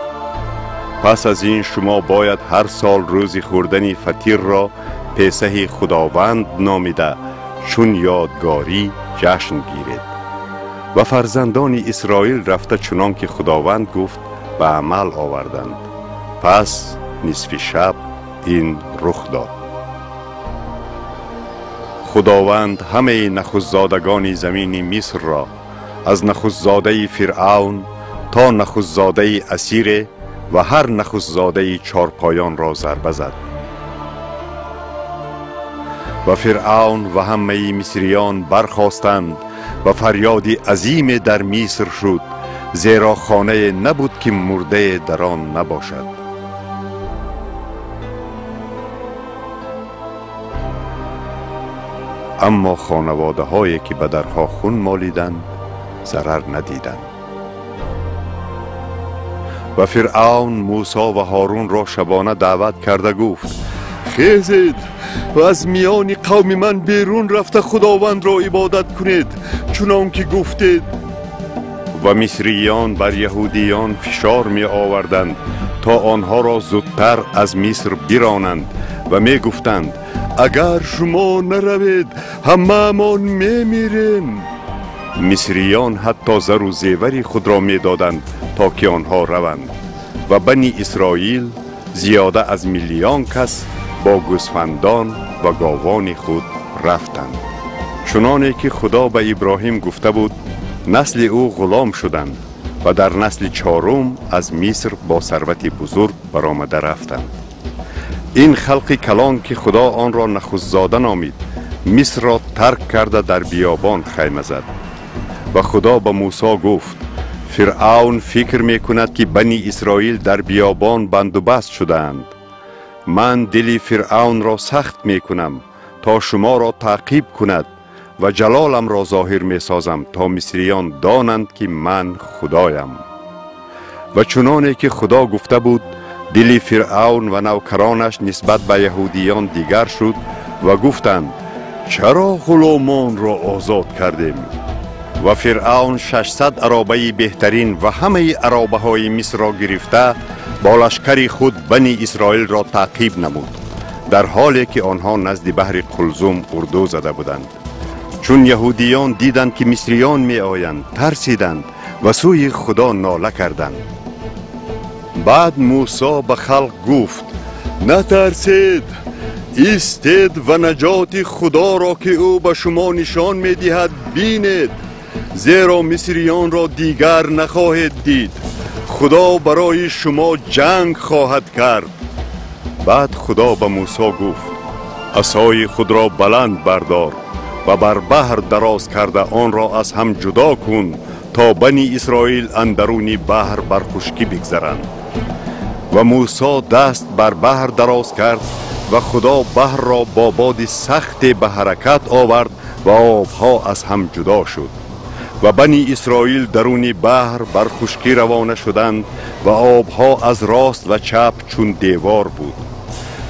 پس از این شما باید هر سال روزی خوردن فطیر را پیسه خداوند نامیده چون یادگاری جشن گیرید. و فرزندان اسرائیل رفته چنان که خداوند گفت به عمل آوردند. پس نصف شب این رخ داد. خداوند همه نخست‌زادگان زمین مصر را از نخست‌زاده فرعون تا نخست‌زاده اسیر و هر نخست‌زاده 4 پایان را ضربه زد. و فرعون و همه مصریان برخاستند و فریادی عظیم در مصر شد، زیرا خانه نبود که مرده در آن نباشد. اما خانواده هایی که به درها خون مالیدند ضرر ندیدند. و فرعون موسی و هارون را شبانه دعوت کرده گفت: خیزید و از میان قوم من بیرون رفته خداوند را عبادت کنید چنان که گفتید. و مصریان بر یهودیان فشار می آوردند تا آنها را زودتر از مصر برانند و می گفتند: اگر شما نروید همه‌مان می میریم. مصریان حتی زر و زیوری خود را می دادند تا که آنها روند. و بنی اسرائیل زیاده از 1,000,000 کس با گوسفندان و گاوان خود رفتند، چنانه که خدا به ابراهیم گفته بود نسل او غلام شدند و در نسل 4 از مصر با ثروت بزرگ برآمده رفتند. این خلق کلان که خدا آن را نخست‌زاده نامید، مصر را ترک کرده در بیابان خیمه زد و خدا به موسی گفت فرعون فکر می کند که بنی اسرائیل در بیابان بندوبست شدند. من دل فرعون را سخت می کنم تا شما را تعقیب کند و جلالم را ظاهر می سازم تا مصریان دانند که من خدایم. و چنانه که خدا گفته بود دل فرعون و نوکرانش نسبت به یهودیان دیگر شد و گفتند چرا غلامان را آزاد کردیم؟ و فرعون 600 عرابه بهترین و همه عرابه های مصر را گرفته با لشکر خود بنی اسرائیل را تعقیب نمود، در حالی که آنها نزد بحر قلزم اردو زده بودند. چون یهودیان دیدند که مصریان می آیند ترسیدند و سوی خدا ناله کردند. بعد موسی به خلق گفت نترسید، ایستید و نجات خدا را که او به شما نشان می دهد بینید، زیرا مصریان را دیگر نخواهید دید. خدا برای شما جنگ خواهد کرد. بعد خدا به موسی گفت عصای خود را بلند بردار و بر بحر دراز کرده آن را از هم جدا کن تا بنی اسرائیل اندرون بحر بر خشکی بگذرند. و موسی دست بر بحر دراز کرد و خدا بحر را با باد سخت به حرکت آورد و آبها از هم جدا شد و بنی اسرائیل درون بحر بر خشکی روانه شدند و آبها از راست و چپ چون دیوار بود.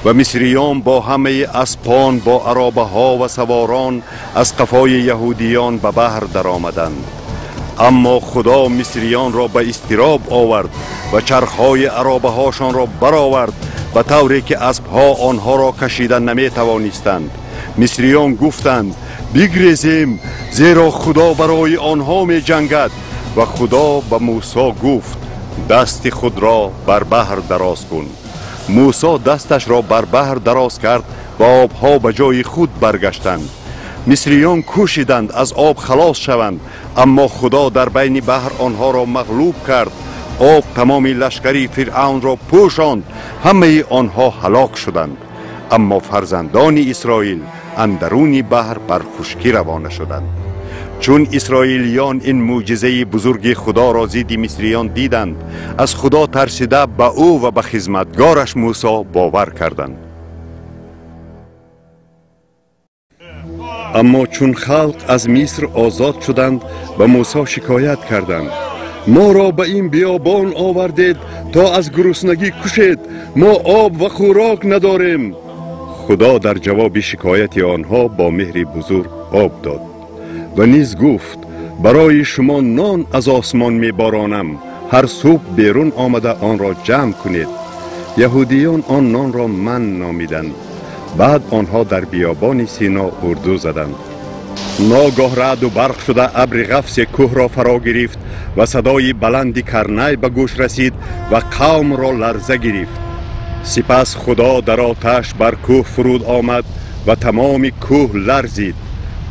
و مصریان با همه اسپان با عرابه ها و سواران از قفای یهودیان به بحر در آمدند. اما خدا مصریان را به اضطراب آورد و چرخهای عرابه هاشان را برآورد به طوری که اسبها آنها را کشیدن نمی توانستند. مصریان گفتند بگریزیم زیرا خدا برای آنها می جنگد. و خدا به موسی گفت دست خود را بر بحر دراز کن. موسی دستش را بر بحر دراز کرد و آبها به جای خود برگشتند. مصریان کوشیدند از آب خلاص شوند، اما خدا در بین بحر آنها را مغلوب کرد. آب تمام لشکری فرعون را پوشاند، همه آنها هلاک شدند. اما فرزندان اسرائیل اندرون بحر بر خشکی روانه شدند. چون اسرائیلیان این معجزه بزرگ خدا را ضد مصریان دیدند، از خدا ترسیده به او و به خدمتگارش موسی باور کردند. اما چون خلق از مصر آزاد شدند به موسی شکایت کردند ما را به این بیابان آوردید تا از گرسنگی کشید، ما آب و خوراک نداریم. خدا در جواب شکایت آنها با مهر بزرگ آب داد و نیز گفت برای شما نان از آسمان می بارانم، هر صبح بیرون آمده آن را جمع کنید. یهودیان آن نان را من نامیدند. بعد آنها در بیابان سینا اردو زدند. ناگاه رعد و برق شده ابر غفص کوه را فرا گرفت و صدای بلند کرنی به گوش رسید و قوم را لرزه گرفت. سپس خدا در آتش بر کوه فرود آمد و تمام کوه لرزید.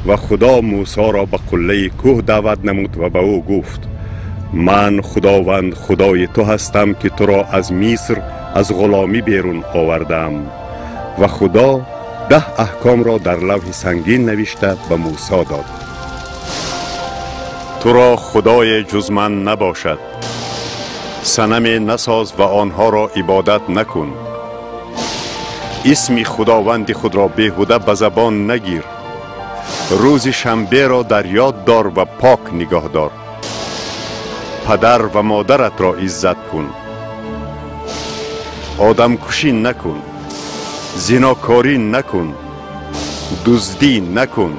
و خدا موسی را به قله کوه دعوت نمود و به او گفت من خداوند خدای تو هستم که تو را از مصر از غلامی بیرون آوردم. و خدا 10 احکام را در لوح سنگین نوشته به موسی داد. تو را خدای جز من نباشد، صنم نساز و آنها را عبادت نکن، اسم خداوند خود را بیهوده به زبان نگیر، روز شنبه را در یاد دار و پاک نگاه دار، پدر و مادرت را عزت کن، آدم کشی نکن، زناکاری نکن، دزدی نکن،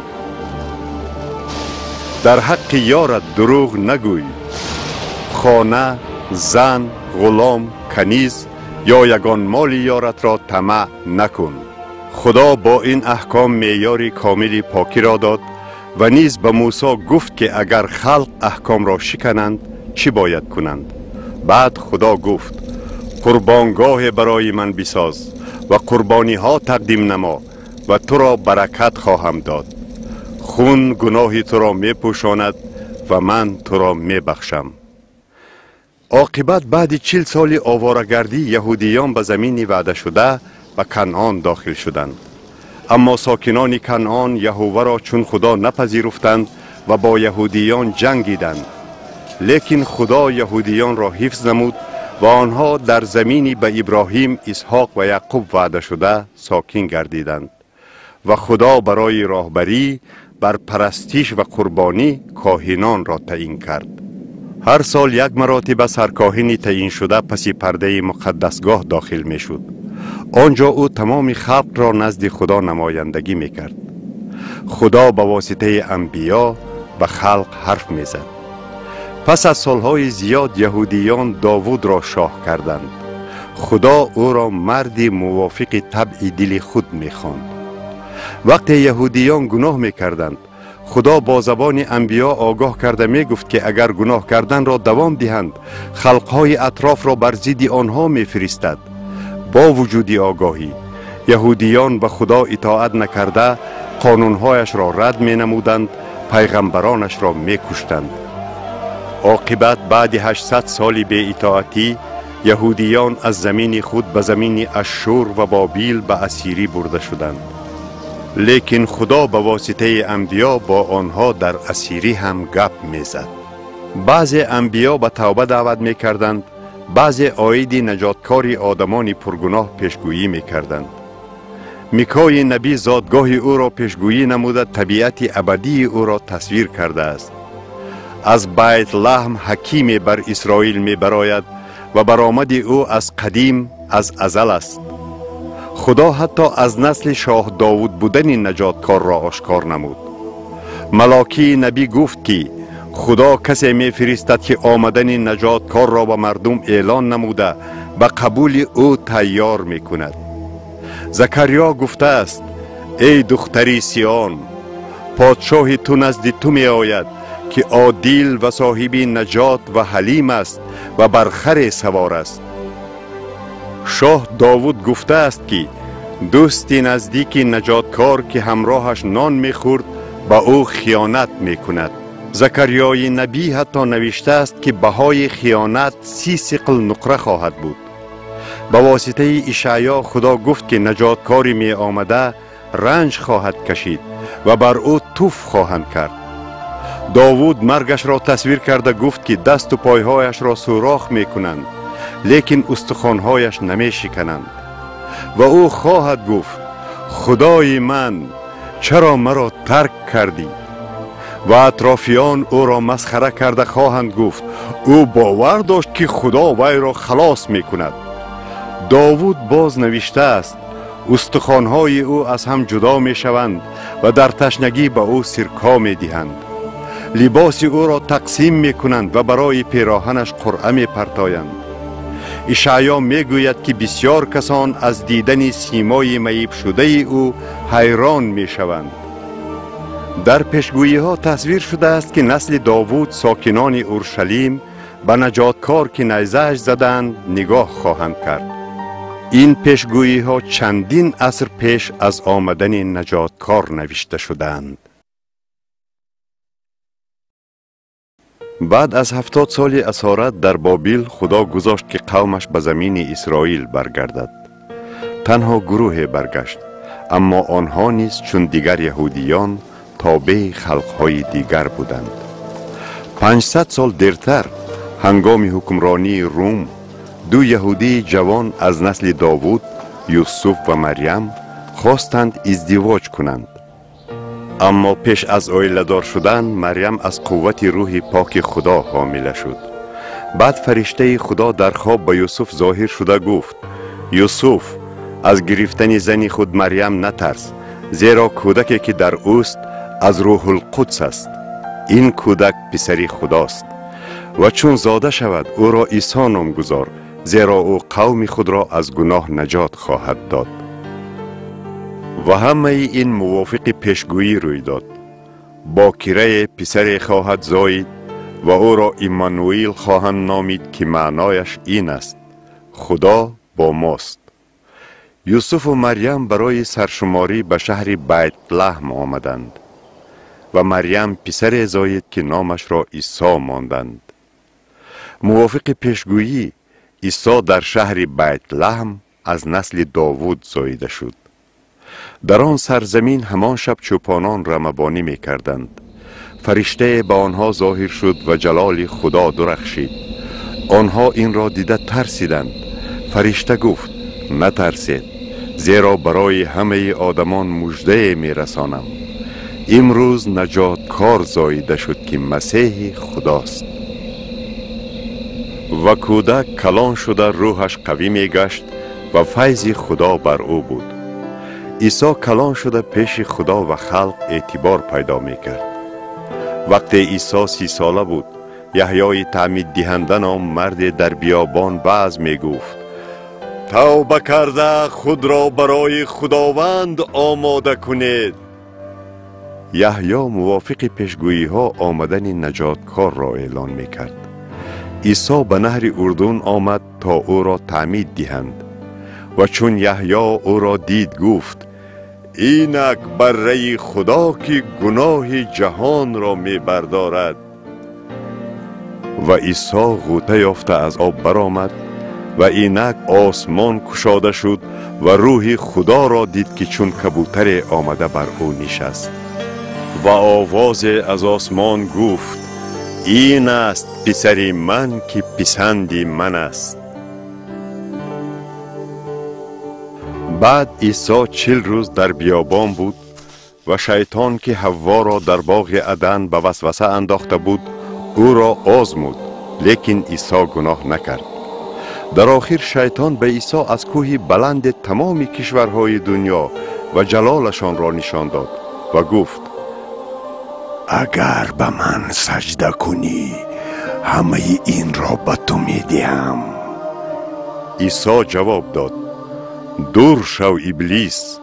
در حق یارت دروغ نگوی، خانه، زن، غلام، کنیز یا یگان مال یارت را طمع نکن. خدا با این احکام معیار کامل پاکی را داد و نیز به موسی گفت که اگر خلق احکام را شکنند چی باید کنند. بعد خدا گفت قربانگاه برای من بساز و قربانی ها تقدیم نما و تو را برکت خواهم داد. خون گناه تو را می پوشاند و من تو را می بخشم. عاقبت بعد 40 سال آواره‌گردی یهودیان به زمین وعده شده به کنعان داخل شدند. اما ساکنان کنعان یهوه را چون خدا نپذیرفتند و با یهودیان جنگیدند. لیکن خدا یهودیان را حفظ نمود و آنها در زمینی به ابراهیم، اسحاق و یعقوب وعده شده ساکن گردیدند و خدا برای راهبری بر پرستش و قربانی کاهنان را تعیین کرد. هر سال یک مرتبه سرکاهنی تعیین شده پس پرده مقدسگاه داخل می شد. آنجا او تمام خلق را نزد خدا نمایندگی می کرد. خدا به واسطه انبیا به خلق حرف می زد. پس از سالهای زیاد یهودیان داوود را شاه کردند. خدا او را مردی موافق طبع دل خود می خواند. وقتی یهودیان گناه می کردند، خدا با زبان انبیا آگاه کرده می گفت که اگر گناه کردن را دوام دهند، خلقهای اطراف را بر ضد آنها می فرستد. با وجود آگاهی، یهودیان به خدا اطاعت نکرده، قانونهایش را رد می نمودند، پیغمبرانش را می کشتند. عاقبت بعد 800 سال بی اطاعتی، یهودیان از زمین خود به زمین اشور و بابیل به اسیری برده شدند. لیکن خدا به واسطه انبیا با آنها در اسیری هم گپ می زد. بعضی انبیا به توبه دعوت می کردند، بعضی عاید نجاتکاری آدمان پرگناه پیشگویی می کردند. میکای نبی زادگاه او را پیشگویی نموده طبیعت ابدی او را تصویر کرده است. از بیت لحم حکیم بر اسرائیل می براید و برآمد او از قدیم، از ازل است. خدا حتی از نسل شاه داوود بودن نجاتکار را آشکار نمود. ملاکی نبی گفت که خدا کسی می فرستد که آمدن نجاتکار را به مردم اعلان نموده به قبول او تیار می کند. زکریا گفته است: ای دختری سیان، پادشاه تو نزد تو می آید که عادل و صاحب نجات و حلیم است و بر خر سوار است. شاه داوود گفته است که دوستی نزدیک نجاتکار که همراهش نان می خورد با او خیانت می کند. زکریای نبی حتی نوشته است که بهای خیانت 30 ثقل نقره خواهد بود. با واسطه اشعیا خدا گفت که نجاتکاری می آمده رنج خواهد کشید و بر او توف خواهند کرد. داوود مرگش را تصویر کرده گفت که دست و پایهایش را سوراخ می کنند، لیکن استخوانهایش نمی شکنند. و او خواهد گفت: خدای من، چرا مرا ترک کردی؟ و اطرافیان او را مسخره کرده خواهند گفت: او باور داشت که خدا وی را خلاص می کند. داوود باز نوشته است: استخوانهای او از هم جدا می شوند و در تشنگی به او سرکا می دهند. لباس او را تقسیم می کنند و برای پیراهنش قرعه می پرتایند. اشعیا می گوید که بسیار کسان از دیدن سیمای معیب شده او حیران می شوند. در پیشگویی ها تصویر شده است که نسل داوود ساکنان اورشلیم به نجاتکار که نیزه‌اش زدند نگاه خواهند کرد. این پیشگویی ها چندین عصر پیش از آمدن نجاتکار نوشته شدند. بعد از 70 سال اسارت در بابیل، خدا گذاشت که قومش به زمین اسرائیل برگردد. تنها گروه برگشت، اما آنها نیز چون دیگر یهودیان تابع خلقهای دیگر بودند. 500 سال دیرتر، هنگام حکمرانی روم، 2 یهودی جوان از نسل داوود، یوسف و مریم، خواستند ازدواج کنند. اما پیش از عائله دار شدن، مریم از قوت روح پاک خدا حامله شد. بعد فرشته خدا در خواب به یوسف ظاهر شده گفت: یوسف، از گرفتن زن خود مریم نترس، زیرا کودکی که در اوست از روح القدس است. این کودک پسری خداست و چون زاده شود او را عیسی نام گذار، زیرا او قوم خود را از گناه نجات خواهد داد. و همه این موافق پیشگویی روی داد. باکره پسری خواهد زاید و او را ایمانوئیل خواهند نامید که معنایش این است: خدا با ماست. یوسف و مریم برای سرشماری به شهر بیت لحم آمدند و مریم پسر زاید که نامش را عیسی ماندند. موافق پیشگویی، عیسی در شهر بیت لحم از نسل داوود زاییده شد. در آن سرزمین همان شب چوپانان رمبانی می کردند. فرشته به آنها ظاهر شد و جلال خدا درخشید. آنها این را دیده ترسیدند. فرشته گفت نترسید، زیرا برای همه آدمان مژده می رسانم. امروز نجاتکار زاییده شد که مسیح خداست. و کودک کلان شده روحش قوی می گشت و فیض خدا بر او بود. عیسی کلان شده پیش خدا و خلق اعتبار پیدا می کرد. وقتی عیسی 30 ساله بود، یحیای تعمید دهنده نام مرد در بیابان وعظ می گفت توبه کرده خود را برای خداوند آماده کنید. یحیی موافق پیشگویی ها آمدن نجاتکار را اعلان می کرد. عیسی به نهر اردن آمد تا او را تعمید دهند و چون یحیی او را دید گفت اینک بره خدا که گناه جهان را می بردارد. و عیسی غوطه یافته از آب برآمد و اینک آسمان گشاده شد و روح خدا را دید که چون کبوتر آمده بر او نشست. و آواز از آسمان گفت این است پسر من که پسند من است. بعد عیسی 40 روز در بیابان بود و شیطان که حوا را در باغ عدن به وسوسه انداخته بود او را آزمود، لیکن عیسی گناه نکرد. در آخر شیطان به عیسی از کوه بلند تمام کشورهای دنیا و جلالشان را نشان داد و گفت اگر به من سجده کنی همه این را به تو می دهم. عیسی جواب داد دور شو ابلیس،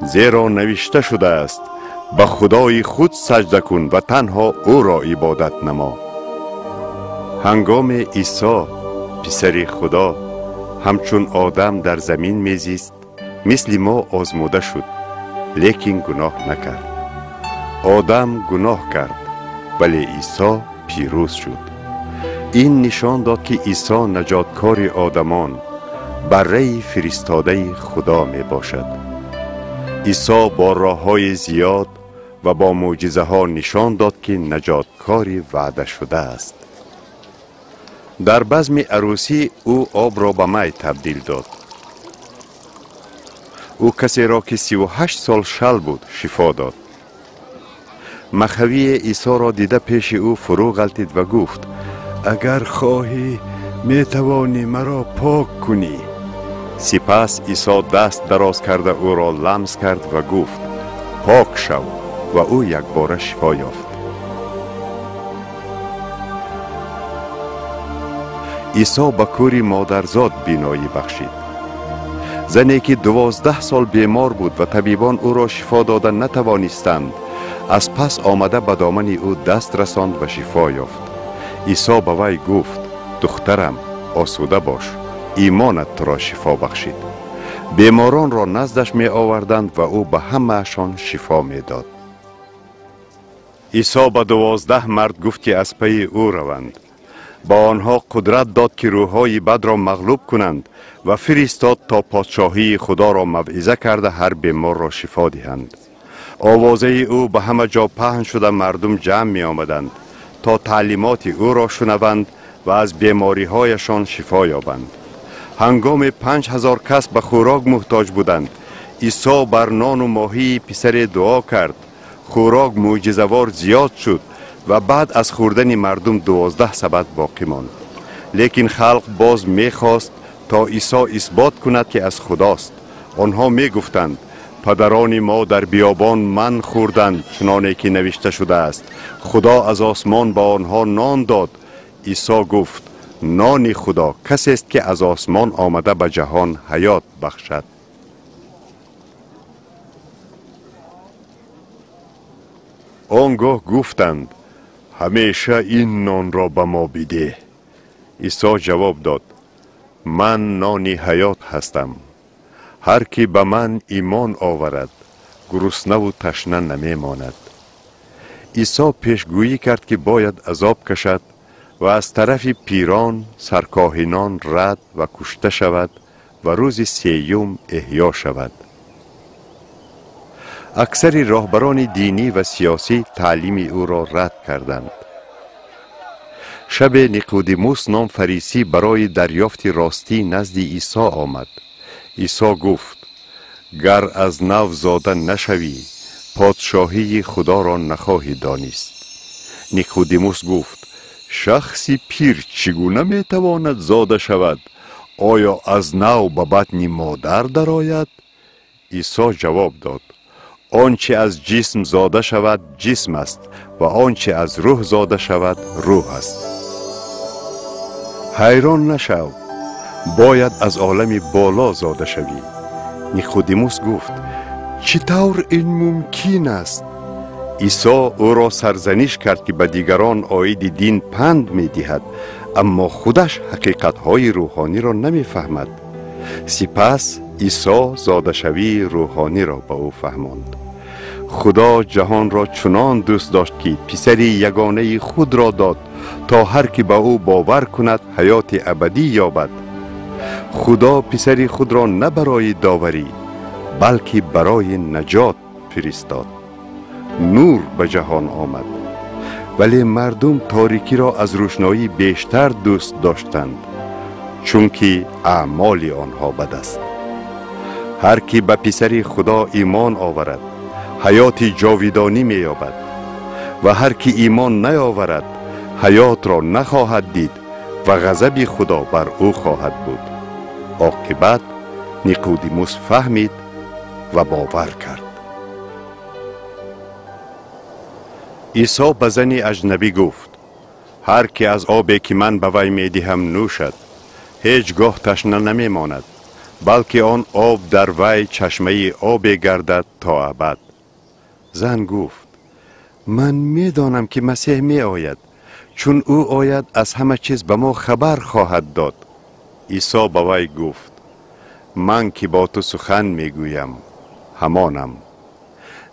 زیرا نوشته شده است به خدای خود سجده کن و تنها او را عبادت نما. هنگام عیسی پسر خدا همچون آدم در زمین میزیست، مثل ما آزموده شد لیکن گناه نکرد. آدم گناه کرد ولی عیسی پیروز شد. این نشان داد که عیسی نجاتکار آدمان، بره فرستاده خدا می باشد. عیسی با راه‌های زیاد و با معجزه ها نشان داد که نجاتکاری وعده شده است. در بزم عروسی او آب را به می تبدیل داد. او کسی را که 38 سال شل بود شفا داد. مخوی عیسی را دیده پیش او فرو غلطید و گفت اگر خواهی می توانی مرا پاک کنی. سپس عیسی دست دراز کرده او را لمس کرد و گفت پاک شو و او یک باره شفا یافت. عیسی به کوری مادرزاد بینایی بخشید. زنی که 12 سال بیمار بود و طبیبان او را شفا دادن نتوانستند، از پس آمده به دامن او دست رساند و شفا یافت. عیسی به وی گفت دخترم آسوده باش، ایمانت تو را شفا بخشید. بیماران را نزدش می آوردند و او به همهشان شفا می داد. عیسی به 12 مرد گفت که از پی او روند. با آنها قدرت داد که روح‌های بد را مغلوب کنند و فرستاد تا پادشاهی خدا را موعظه کرده هر بیمار را شفا دهند. آوازه او به همه جا پهن شده مردم جمع می آمدند تا تعلیمات او را شنوند و از بیماری هایشان شفا یابند. هنگام 5000 کس به خوراک محتاج بودند. عیسی بر نان و ماهی پسر دعا کرد. خوراک معجزه‌وار زیاد شد و بعد از خوردن مردم 12 سبد باقی ماند. لیکن خلق باز می‌خواست تا عیسی اثبات کند که از خداست. آنها می‌گفتند پدران ما در بیابان من خوردند چنانه که نوشته شده است خدا از آسمان به آنها نان داد. عیسی گفت نان خدا کسی است که از آسمان آمده به جهان حیات بخشد. آنگاه گفتند همیشه این نان را به ما بده. عیسی جواب داد من نان حیات هستم. هر کی به من ایمان آورد گرسنه و تشنه نمی ماند. عیسی پیشگویی کرد که باید عذاب کشد و از طرف پیران، سرکاهنان رد و کشته شود و روز سیوم احیا شود. اکثر راهبران دینی و سیاسی تعلیم او را رد کردند. شب نیقودیموس نام فریسی برای دریافت راستی نزد عیسی آمد. عیسی گفت: گر از نو زاده نشوی پادشاهی خدا را نخواهی دانست. نیقودیموس گفت: شخصی پیر چگونه میتواند زاده شود؟ آیا از نو به بطن مادر درآید؟ عیسی جواب داد: آنچه از جسم زاده شود جسم است و آنچه از روح زاده شود روح است. حیران نشو، باید از عالم بالا زاده شوی. نیقودیموس گفت: چطور این ممکن است؟ عیسی او را سرزنش کرد که به دیگران عاید دین پند می دهد، اما خودش حقیقت‌های روحانی را نمی فهمد. سپس عیسی زاده شوی روحانی را به او فهماند. خدا جهان را چنان دوست داشت که پسر یگانه خود را داد تا هر کی به او باور کند حیات ابدی یابد. خدا پسر خود را نه برای داوری بلکه برای نجات فرستاد. نور به جهان آمد، ولی مردم تاریکی را از روشنایی بیشتر دوست داشتند، چون که اعمال آنها بد است. هر کی به پسر خدا ایمان آورد حیات جاودانی می یابد و هر کی ایمان نیاورد حیات را نخواهد دید و غضب خدا بر او خواهد بود. عاقبت نیقودیموس فهمید و باور کرد. عیسی به زن اجنبی گفت: هر که از آبی که من به وی می دهم نوشد هیچگاه تشنه نمی ماند، بلکه آن آب در وی چشمه آبی گردد تا ابد. زن گفت: من می دانم که مسیح می آید، چون او آید از همه چیز به ما خبر خواهد داد. عیسی به وی گفت: من که با تو سخن می گویم همانم.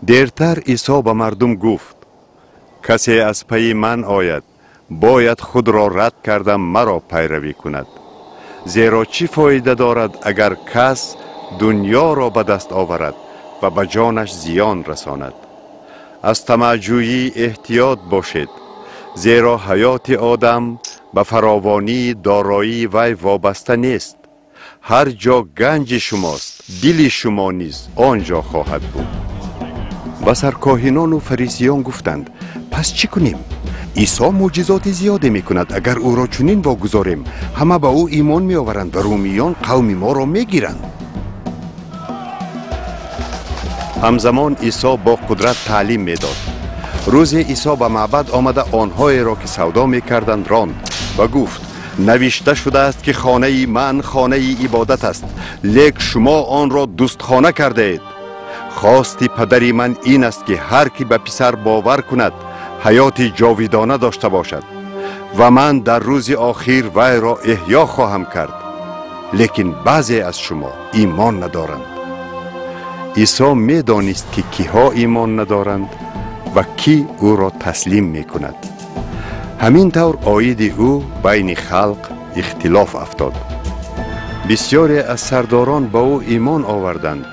دیرتر عیسی به مردم گفت: کسی از پی من آید باید خود را رد کرده مرا پیروی کند. زیرا چی فایده دارد اگر کس دنیا را به دست آورد و به جانش زیان رساند؟ از طمعجویی احتیاط باشید، زیرا حیات آدم به فراوانی دارایی وی وابسته نیست. هر جا گنج شماست دل شما نیز آنجا خواهد بود. و سرکاهنان و فریسیان گفتند: پس چی کنیم؟ عیسی معجزات زیاده می کند. اگر او را چنین واگذاریم همه به او ایمان می آورند و رومیان قوم ما را می گیرند. همزمان عیسی با قدرت تعلیم می داد. روز عیسی به معبد آمده آنهایی را که سودا می کردند راند و گفت: نوشته شده است که خانه من خانه عبادت است، لیک شما آن را دوستخانه کرده اید. خواستی پدری من این است که هر کی به پسر باور کند حیات جاودانه داشته باشد و من در روز آخر وی را احیا خواهم کرد. لیکن بعضی از شما ایمان ندارند. عیسی می دانست که کیها ایمان ندارند و کی او را تسلیم می کند. همین طور عاید او بین خلق اختلاف افتاد. بسیاری از سرداران با او ایمان آوردند،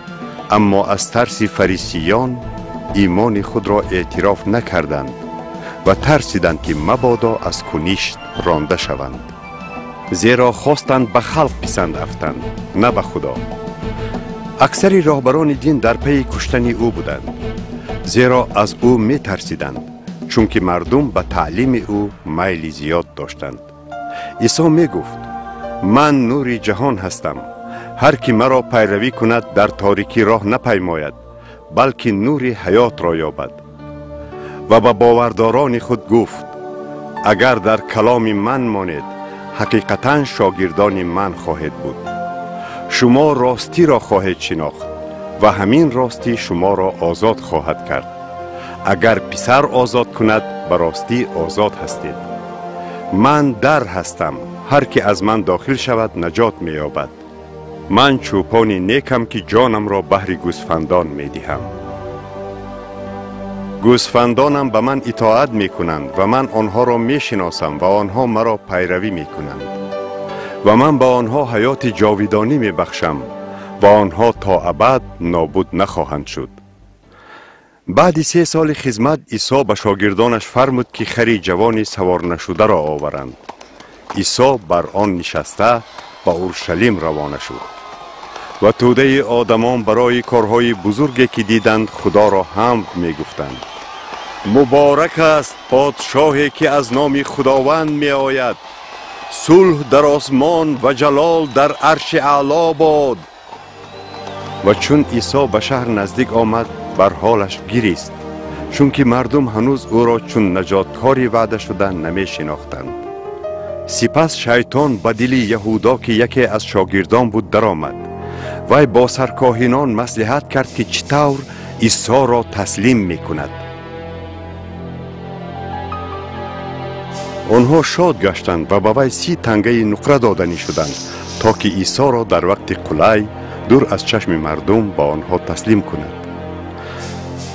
اما از ترس فریسیان ایمان خود را اعتراف نکردند و ترسیدند که مبادا از کنیشت رانده شوند. زیرا خواستند به خلق پسند افتند نه به خدا. اکثر راهبران دین در پی کشتن او بودند، زیرا از او می ترسیدند، چون که مردم به تعلیم او میل زیاد داشتند. عیسی می گفت: من نور جهان هستم. هر کی مرا پیروی کند در تاریکی راه نپیماید، بلکه نور حیات را یابد. و به باورداران خود گفت: اگر در کلام من مانید حقیقتاً شاگردان من خواهید بود. شما راستی را خواهید شناخت و همین راستی شما را آزاد خواهد کرد. اگر پسر آزاد کند به راستی آزاد هستید. من در هستم، هر که از من داخل شود نجات می یابد. من چوپان نیکم که جانم را بهر گوسفندان می دهم. گوسفندانم به من اطاعت می کنند و من آنها را می شناسم و آنها مرا پیروی می کنند و من به آنها حیات جاودانی می بخشم و آنها تا ابد نابود نخواهند شد. بعد 3 سال خدمت عیسی به شاگردانش فرمود که خری جوانی سوار نشده را آورند. عیسی بر آن نشسته به اورشلیم روانه شد و توده آدمان برای کارهای بزرگی که دیدند خدا را حمد می گفتند. مبارک است پادشاهی که از نام خداوند می آید. صلح در آسمان و جلال در عرش اعلا باد. و چون عیسی به شهر نزدیک آمد بر حالش گریست، چون که مردم هنوز او را چون نجاتکاری وعده شده نمی شناختند. سپس شیطان به دل یهودا که یکی از شاگردان بود درآمد. وی با سرکاهنان مصلحت کرد که چطور عیسی را تسلیم می کند. آنها شاد گشتند و به وی 30 تنگه نقره دادنی شدند تا که عیسی را در وقت قلای دور از چشم مردم با آنها تسلیم کند.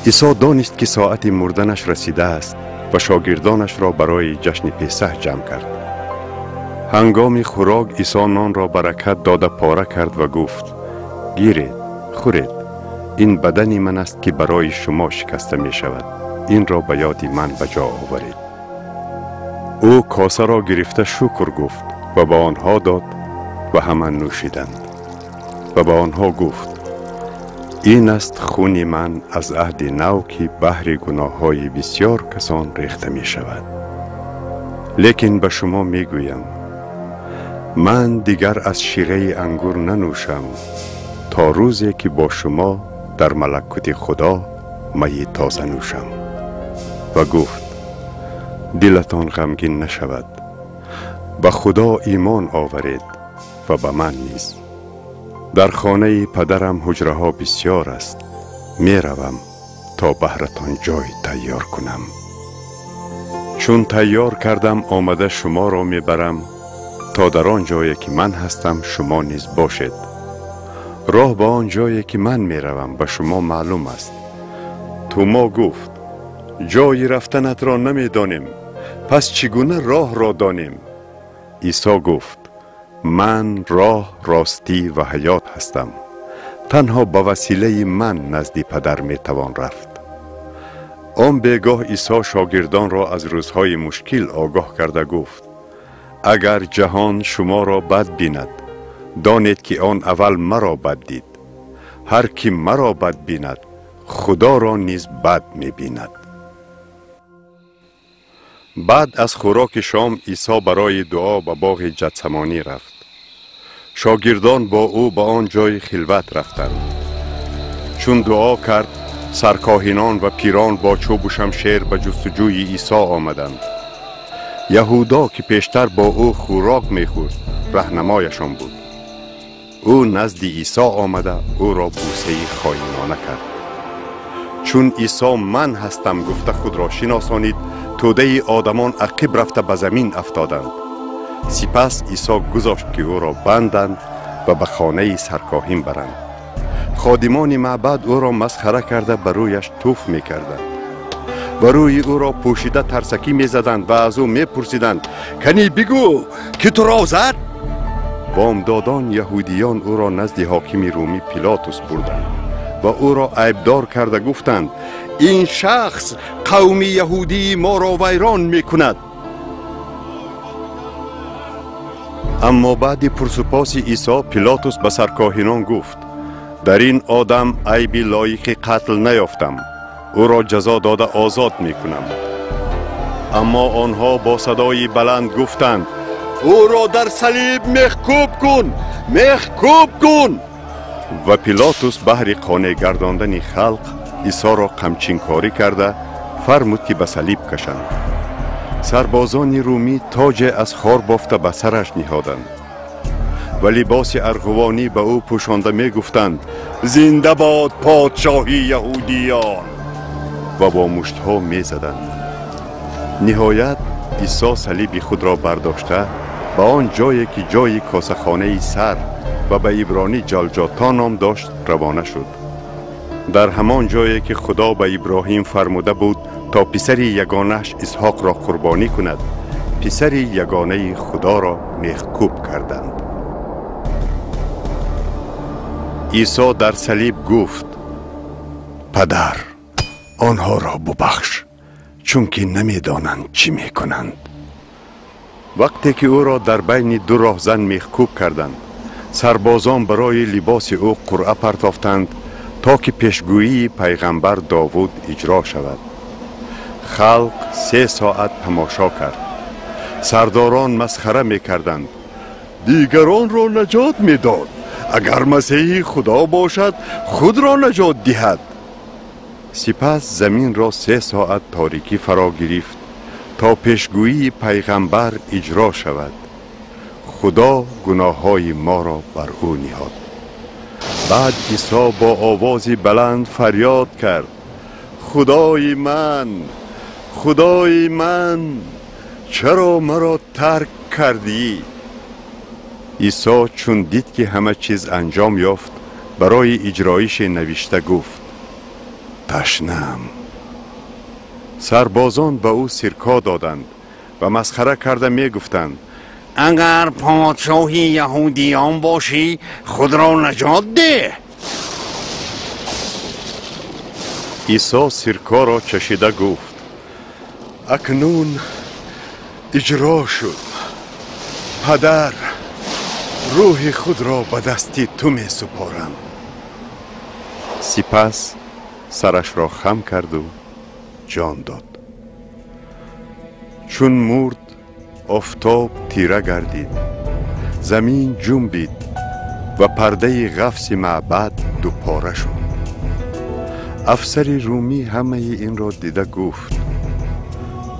عیسی دانست که ساعت مردنش رسیده است و شاگردانش را برای جشن پسح جمع کرد. هنگام خوراک عیسی نان را برکت داده پاره کرد و گفت: گیرید، خورید، این بدن من است که برای شما شکسته می شود. این را به یاد من به جا آورید. او کاسه را گرفته شکر گفت و به آنها داد و همه نوشیدند. و به آنها گفت: این است خون من از عهد نو که بهر گناه های بسیار کسان ریخته می شود. لیکن به شما می گویم من دیگر از شیره انگور ننوشم تا روزی که با شما در ملکوت خدا می تازه نوشم. و گفت: دلتان غمگین نشود، به خدا ایمان آورید و به من نیز. در خانه پدرم حجره ها بسیار است. می روم تا بهرتان جای تیار کنم. چون تیار کردم آمده شما را می برم تا در آن جایی که من هستم شما نیز باشید. راه به آن جایی که من می روم به شما معلوم است. توما گفت: جای رفتنت را نمی دانیم، پس چگونه راه را دانیم؟ عیسی گفت: من راه، راستی و حیات هستم. تنها به وسیله من نزد پدر می توان رفت. آن بیگاه عیسی شاگردان را از روزهای مشکل آگاه کرده گفت: اگر جهان شما را بد بیند، دانید که آن اول مرا بد دید. هر کی مرا بد بیند، خدا را نیز بد می بیند. بعد از خوراک شام عیسی برای دعا به باغ گتسمانی رفت. شاگردان با او به آن جای خلوت رفتند. چون دعا کرد، سرکاهنان و پیران با چوب و شمشیر به جستجوی عیسی آمدند. یهودا که پیشتر با او خوراک می‌خورد راهنمایشان بود. او نزد عیسی آمده او را بوسه خائنانه کرد. چون عیسی من هستم گفته خود را شناسانید، توده آدمان عقب رفته به زمین افتادند. سپس عیسی گذاشت که او را بندند و به خانه سرکاهن برند. خادمان معبد او را مسخره کرده بر رویش توف می‌کردند. و روی او را پوشیده ترسکی می‌زدند و از او می‌پرسیدند: کنی بگو که تو را زد؟ بامدادان یهودیان او را نزد حاکم رومی پیلاتوس بردند و او را عیبدار کرده گفتند: این شخص قوم یهودی ما را ویران می‌کند. اما بعد پرسپاس عیسی پیلاتوس به سرکاهنان گفت: در این آدم عیب لایق قتل نیافتم. او را جزا داده آزاد می کنم. اما آنها با صدای بلند گفتند: او را در صلیب مخکوب کن، مخکوب کن. و پیلاتوس بهر قانع گرداندن خلق عیسی را قمچین کاری کرده فرمود که به صلیب کشند. سربازان رومی تاج از خار بافته به سرش نهادند و لباس ارغوانی به او پوشانده می گفتند: زنده باد پادشاهی یهودیان. و با مشتها می زدند. نهایت عیسی صلیب خود را برداشته به آن جایی که جای کاسه‌خانه سر و به عبرانی جلجاتا نام داشت روانه شد. در همان جایی که خدا به ابراهیم فرموده بود تا پسر یگانه‌اش اسحاق را قربانی کند، پسر یگانه خدا را مخکوب کردند. عیسی در صلیب گفت: پدر، آنها را ببخش، چون که نمیدانند چی میکنند. وقتی که او را در بین دو راهزن میخکوب کردند، سربازان برای لباس او قرعه پرداختند تا که پیشگویی پیغمبر داوود اجرا شود. خلق 3 ساعت تماشا کرد. سرداران مسخره میکردند: دیگران را نجات میداد، اگر مسیح خدا باشد خود را نجات دهد. سپس زمین را 3 ساعت تاریکی فرا گرفت تا پیشگویی پیغمبر اجرا شود. خدا گناههای ما را بر او نهاد. بعد عیسی با آوازی بلند فریاد کرد: خدای من، خدای من، چرا مرا ترک کردی؟ عیسی چون دید که همه چیز انجام یافت، برای اجرایش نوشته گفت: تشنه‌ام. سربازان به او سرکا دادند و مسخره کرده می گفتند: اگر پادشاه یهودیان باشی خود را نجات ده. عیسی سرکا را چشیده گفت: اکنون اجرا شد. پدر، روح خود را به دستی تو می سپارم. سپس سرش را خم کرد و جان داد. چون مرد آفتاب تیره گردید، زمین جنبید و پرده قفس معبد دو پاره شد. افسر رومی همه این را دیده گفت: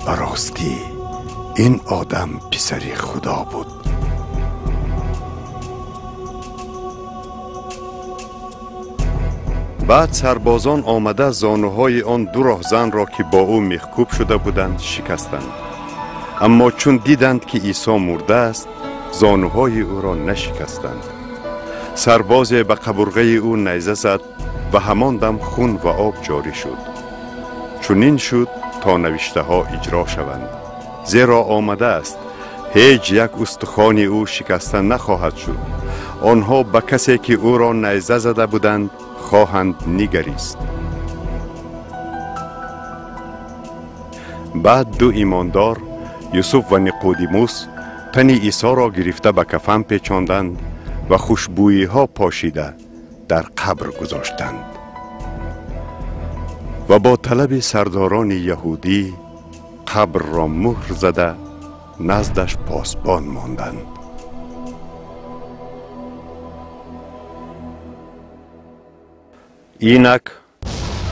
براستی این آدم پسر خدا بود. بعد سربازان آمده زانوهای آن دو راهزن را که با او میخکوب شده بودند شکستند. اما چون دیدند که عیسی مرده است، زانوهای او را نشکستند. سرباز به قبرغه او نیزه زد و همان دم خون و آب جاری شد. چنین شد تا نوشته ها اجرا شوند، زیرا آمده است: هیچ یک استخوان او شکسته نخواهد شد. آنها به کسی که او را نیزه زده بودند خواهند نگریست. بعد دو ایماندار، یوسف و نیقودیموس، تن عیسی را گرفته به کفن پیچاندند و خوشبویی ها پاشیده در قبر گذاشتند و با طلب سرداران یهودی قبر را مهر زده نزدش پاسبان ماندند. اینک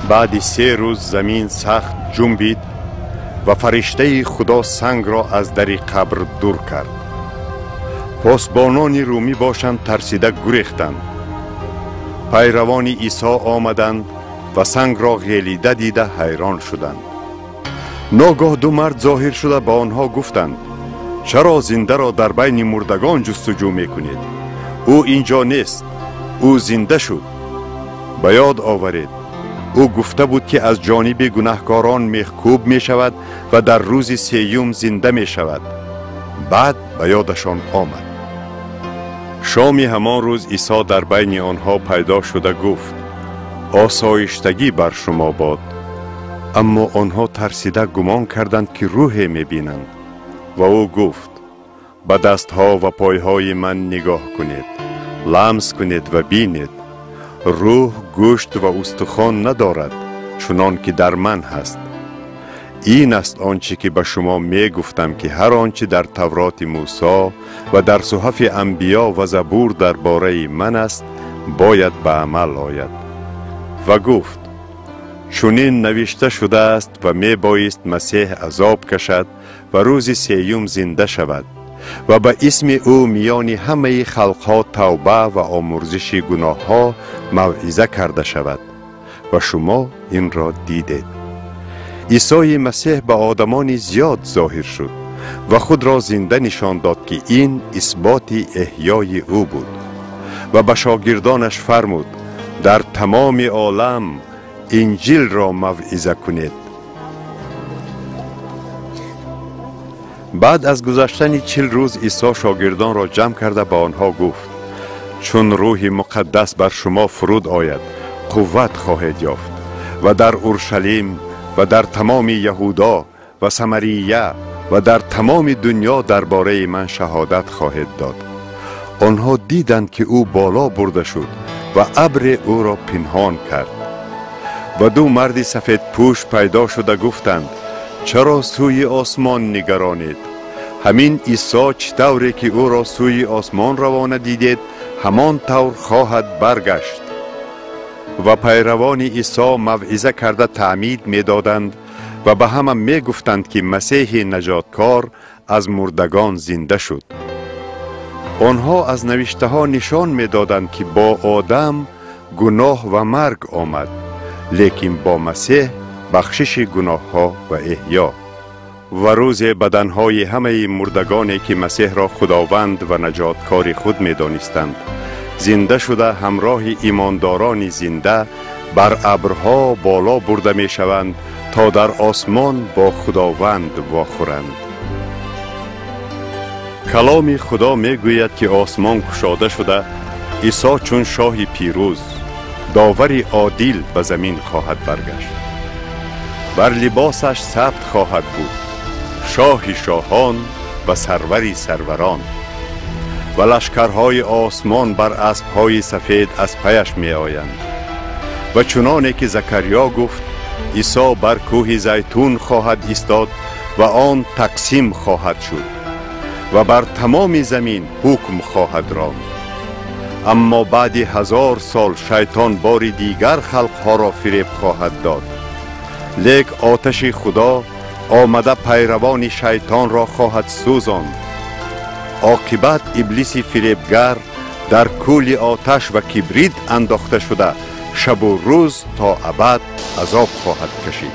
بعد 3 روز زمین سخت جنبید و فرشته خدا سنگ را از در قبر دور کرد. پاسبانان رومی باشند ترسیده گریختند. پیروان عیسی آمدند و سنگ را غلیده دیده حیران شدند. ناگاه 2 مرد ظاهر شده به آنها گفتند: چرا زنده را در بین مردگان جستجو میکنید؟ او اینجا نیست، او زنده شد. به یاد آورید او گفته بود که از جانب گناهکاران میخکوب می شود و در روز 3 زنده می شود. بعد به یادشان آمد. شام همان روز عیسی در بین آنها پیدا شده گفت: آسایشتگی بر شما باد. اما آنها ترسیده گمان کردند که روح می بینند. و او گفت: به دستها و پایهای من نگاه کنید، لمس کنید و بینید. روح گوشت و استخوان ندارد، چنان که در من هست. این است آنچه که به شما می گفتم که هر آنچه در تورات موسی و در صحف انبیا و زبور درباره من است باید به عمل آید. و گفت: چنین نوشته شده است و می بایست مسیح عذاب کشد و روز 3 زنده شود و به اسم او میان همه خلقها توبه و آمرزش گناه ها موعظه کرده شود. و شما این را دیدید. عیسی مسیح به آدمان زیاد ظاهر شد و خود را زنده نشان داد که این اثبات احیای او بود و به شاگردانش فرمود: در تمام عالم انجیل را موعظه کنید. بعد از گذشتن 40 روز عیسی شاگردان را جمع کرده به آنها گفت: چون روح مقدس بر شما فرود آید قوت خواهید یافت و در اورشلیم، و در تمام یهودا و سمریه و در تمام دنیا درباره من شهادت خواهد داد. آنها دیدند که او بالا برده شد و ابر او را پنهان کرد. و دو مرد سفید پوش پیدا شده گفتند چرا سوی آسمان نگرانید؟ همین عیسی چطوری که او را سوی آسمان روانه دیدید همان طور خواهد برگشت. و پیروان عیسی موعظه کرده تعمید می دادند و به همه می گفتند که مسیح نجاتکار از مردگان زنده شد. آنها از نوشته ها نشان می دادند که با آدم گناه و مرگ آمد، لیکن با مسیح بخشش گناه ها و احیا. و روز بدنهای همه مردگانی که مسیح را خداوند و نجاتکار خود می دانستند زنده شده همراه ایمانداران زنده بر ابرها بالا برده می شوند تا در آسمان با خداوند واخورند. کلام خدا می گوید که آسمان گشاده شده، عیسی چون شاه پیروز داوری عادل به زمین خواهد برگشت. بر لباسش ثبت خواهد بود شاه شاهان و سروری سروران و لشکرهای آسمان بر اسبهای سفید از پیش می آیند. و چنانه که زکریا گفت عیسی بر کوه زیتون خواهد ایستاد و آن تقسیم خواهد شد و بر تمام زمین حکم خواهد راند. اما بعد 1000 سال شیطان بار دیگر خلقها را فریب خواهد داد، لیک آتش خدا آمده پیروان شیطان را خواهد سوزاند. عاقبت ابلیس فریبگر در کول آتش و کبریت انداخته شده شب و روز تا ابد عذاب خواهد کشید.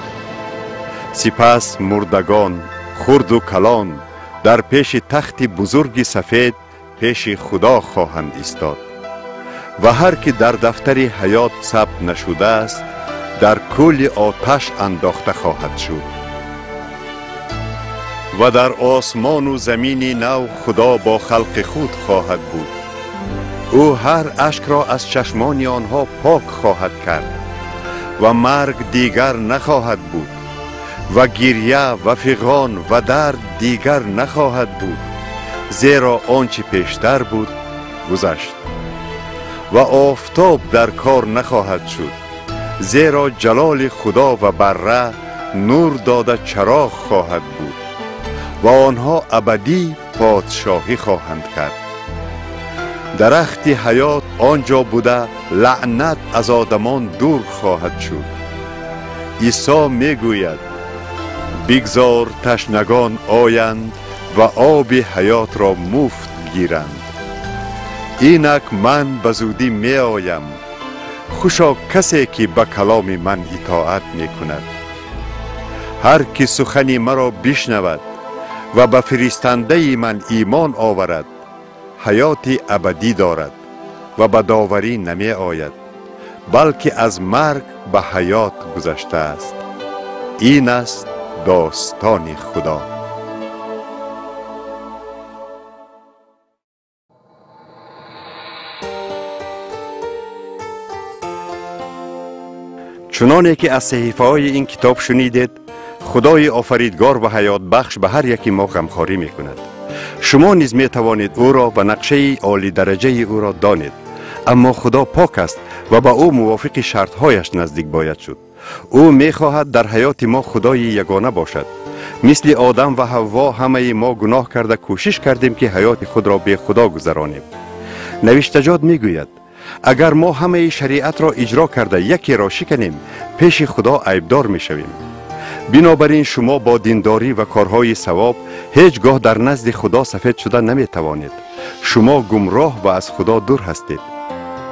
سپس مردگان خرد و کلان در پیش تخت بزرگ سفید پیش خدا خواهند ایستاد و هر که در دفتر حیات ثبت نشده است در کول آتش انداخته خواهد شد. و در آسمان و زمین نو خدا با خلق خود خواهد بود. او هر اشک را از چشمان آنها پاک خواهد کرد و مرگ دیگر نخواهد بود و گریه و فغان و درد دیگر نخواهد بود، زیرا آنچه پیشتر بود گذشت. و آفتاب در کار نخواهد شد، زیرا جلال خدا و بره نور داده چراغ خواهد بود و آنها ابدی پادشاهی خواهند کرد. درخت حیات آنجا بوده لعنت از آدمان دور خواهد شد. عیسی می گوید بگذار تشنگان آیند و آب حیات را مفت گیرند. اینک من به زودی می آیم، خوشا کسی که به کلام من اطاعت می کند. هر کی سخنی مرا بشنود و به فرستنده من ایمان آورد حیات ابدی دارد و به داوری نمی آید، بلکه از مرگ به حیات گذشته است. این است داستان خدا. چنانه که از صحیفه های این کتاب شنیدید، خدای آفریدگار و حیات بخش به هر یکی ما غمخواری می کند. شما نیز می توانید او را و نقشه عالی درجه او را دانید، اما خدا پاک است و با او موافق شرط هایش نزدیک باید شد. او می خواهد در حیات ما خدای یگانه باشد. مثل آدم و حوا همه ما گناه کرده کوشش کردیم که حیات خود را به خدا گذرانیم. نوشتجات می گوید اگر ما همه شریعت را اجرا کرده یکی را شکنیم پیش خدا عیبدار می شویم. بنابراین شما با دینداری و کارهای ثواب هیچگاه در نزد خدا سفید شده نمی توانید. شما گمراه و از خدا دور هستید.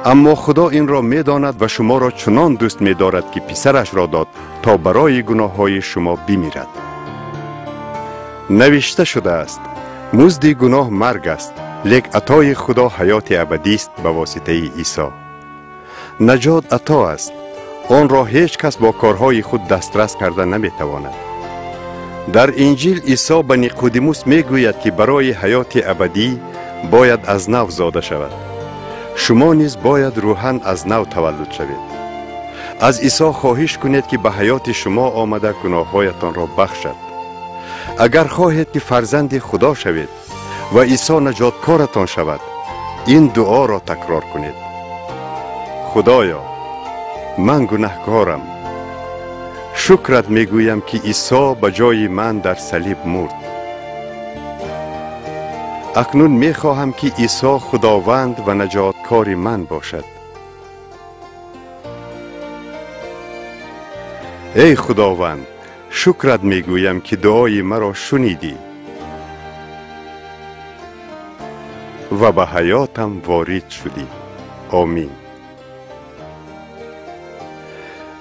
اما خدا این را می داند و شما را چنان دوست می دارد که پسرش را داد تا برای گناه های شما بمیرد. نوشته شده است مزد گناه مرگ است، لیک عطای خدا حیات ابدی است به واسطه عیسی. نجات عطا است، آن را هیچ کس با کارهای خود دسترس کرده نمی تواند. در انجیل عیسی به نیقودیموس می گوید که برای حیات ابدی باید از نو زاده شود. شما نیز باید روحاً از نو تولد شوید. از عیسی خواهش کنید که به حیات شما آمده گناههایتان را بخشد. اگر خواهید که فرزند خدا شوید و عیسی نجاتکارتان شود، این دعا را تکرار کنید: خدایا، من گناهکارم. شکرت میگویم که عیسی به جای من در صلیب مرد. اکنون میخواهم که عیسی خداوند و نجاتکار من باشد. ای خداوند، شکرت میگویم که دعای مرا شنیدی و به حیاتم وارد شدی. آمین.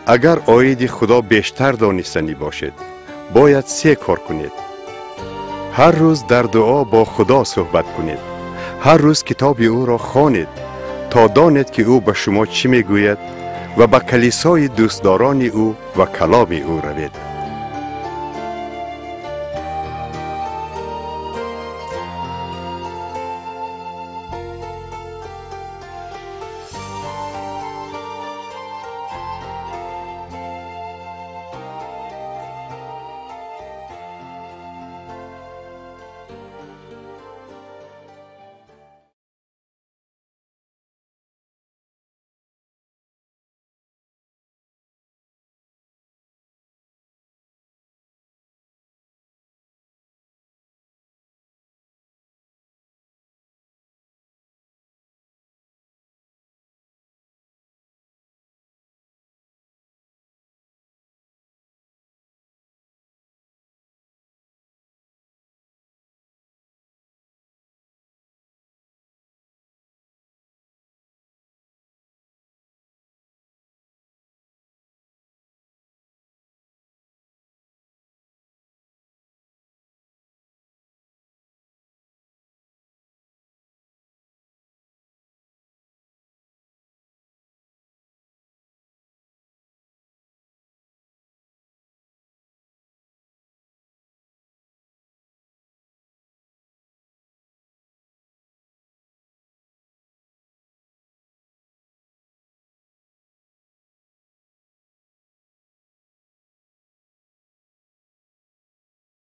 اگر آیین خدا بیشتر دانستنی باشد، باید 3 کار کنید. هر روز در دعا با خدا صحبت کنید. هر روز کتاب او را خوانید تا دانید که او به شما چی میگوید و به کلیسای دوستداران او و کلام او روید.